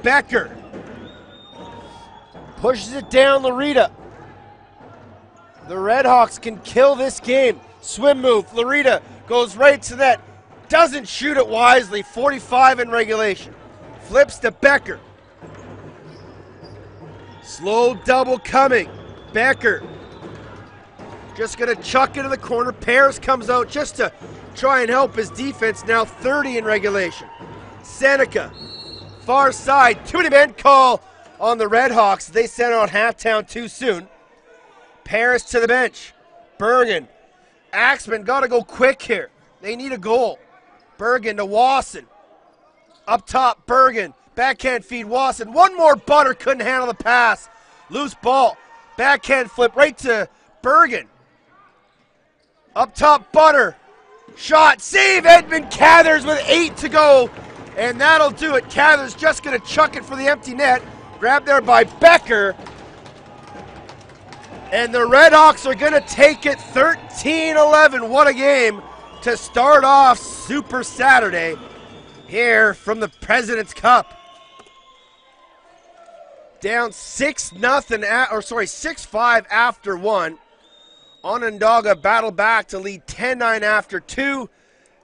Becker pushes it down Larita. The Redhawks can kill this game. Swim move. Lorita goes right to net. Doesn't shoot it wisely. 45 in regulation. Flips to Becker. Slow double coming. Becker just going to chuck into the corner. Paris comes out just to try and help his defense. Now 30 in regulation. Seneca, far side. Too many men call on the Redhawks. They sent out Halftown too soon. Paris to the bench. Bergen. Axemen got to go quick here. They need a goal. Bergen to Wasson. Up top, Bergen. Backhand feed Wasson. One more Butter couldn't handle the pass. Loose ball. Backhand flip right to Bergen. Up top, Butter. Shot. Save. Edmund Cathers with 8 to go. And that'll do it. Cathers just going to chuck it for the empty net. Grabbed there by Becker. And the Redhawks are going to take it 13-11. What a game to start off Super Saturday here from the President's Cup. Down 6-5 after 1. Onondaga battle back to lead 10-9 after 2.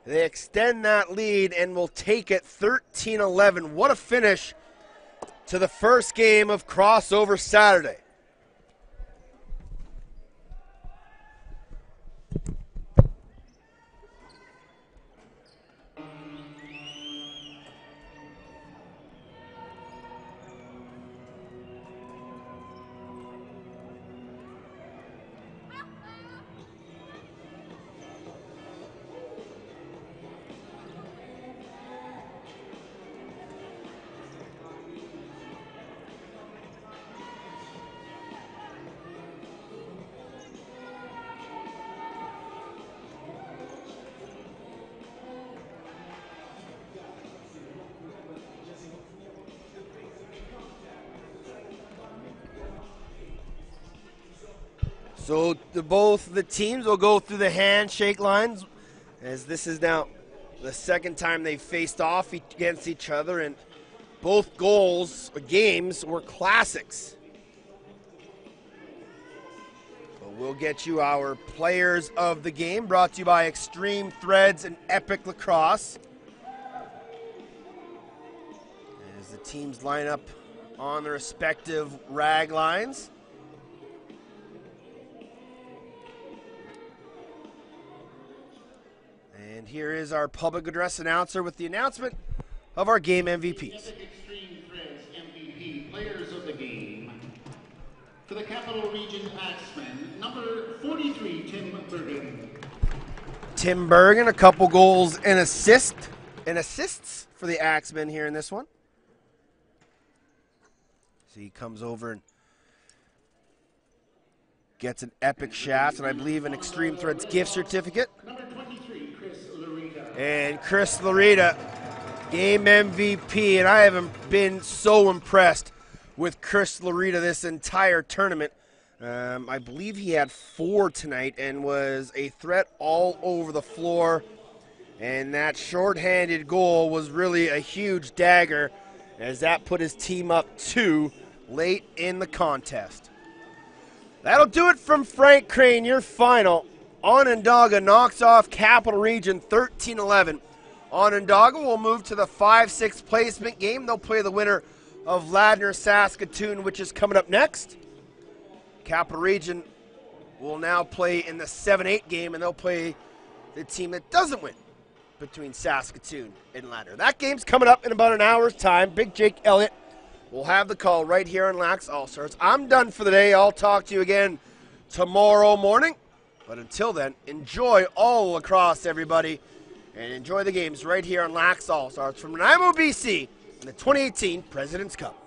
They extend that lead and will take it 13-11. What a finish to the first game of Crossover Saturday. So both the teams will go through the handshake lines, as this is now the second time they've faced off against each other, and both games were classics. But we'll get you our players of the game, brought to you by Extreme Threads and Epic Lacrosse. As the teams line up on their respective rag lines. And here is our public address announcer with the announcement of our game MVPs. Extreme Threads MVP players of the game. For the Capital Region Axemen, number 43, Tim Bergen. Tim Bergen, a couple goals and assists for the Axemen here in this one. So he comes over and gets an epic shaft, and I believe an Extreme Threads gift certificate. Number 23, Chris Lorita. And Chris Lorita, game MVP, and I haven't been so impressed with Chris Lorita this entire tournament. I believe he had 4 tonight and was a threat all over the floor. And that shorthanded goal was really a huge dagger, as that put his team up 2 late in the contest. That'll do it from Frank Crane, your final. Onondaga knocks off Capital Region 13-11. Onondaga will move to the 5-6 placement game. They'll play the winner of Ladner Saskatoon, which is coming up next. Capital Region will now play in the 7-8 game, and they'll play the team that doesn't win between Saskatoon and Ladner. That game's coming up in about an hour's time. Big Jake Elliott will have the call right here on Lax All-Stars. I'm done for the day. I'll talk to you again tomorrow morning. But until then, enjoy all lacrosse, everybody, and enjoy the games right here on Lax All-Stars from Nanaimo, BC in the 2018 President's Cup.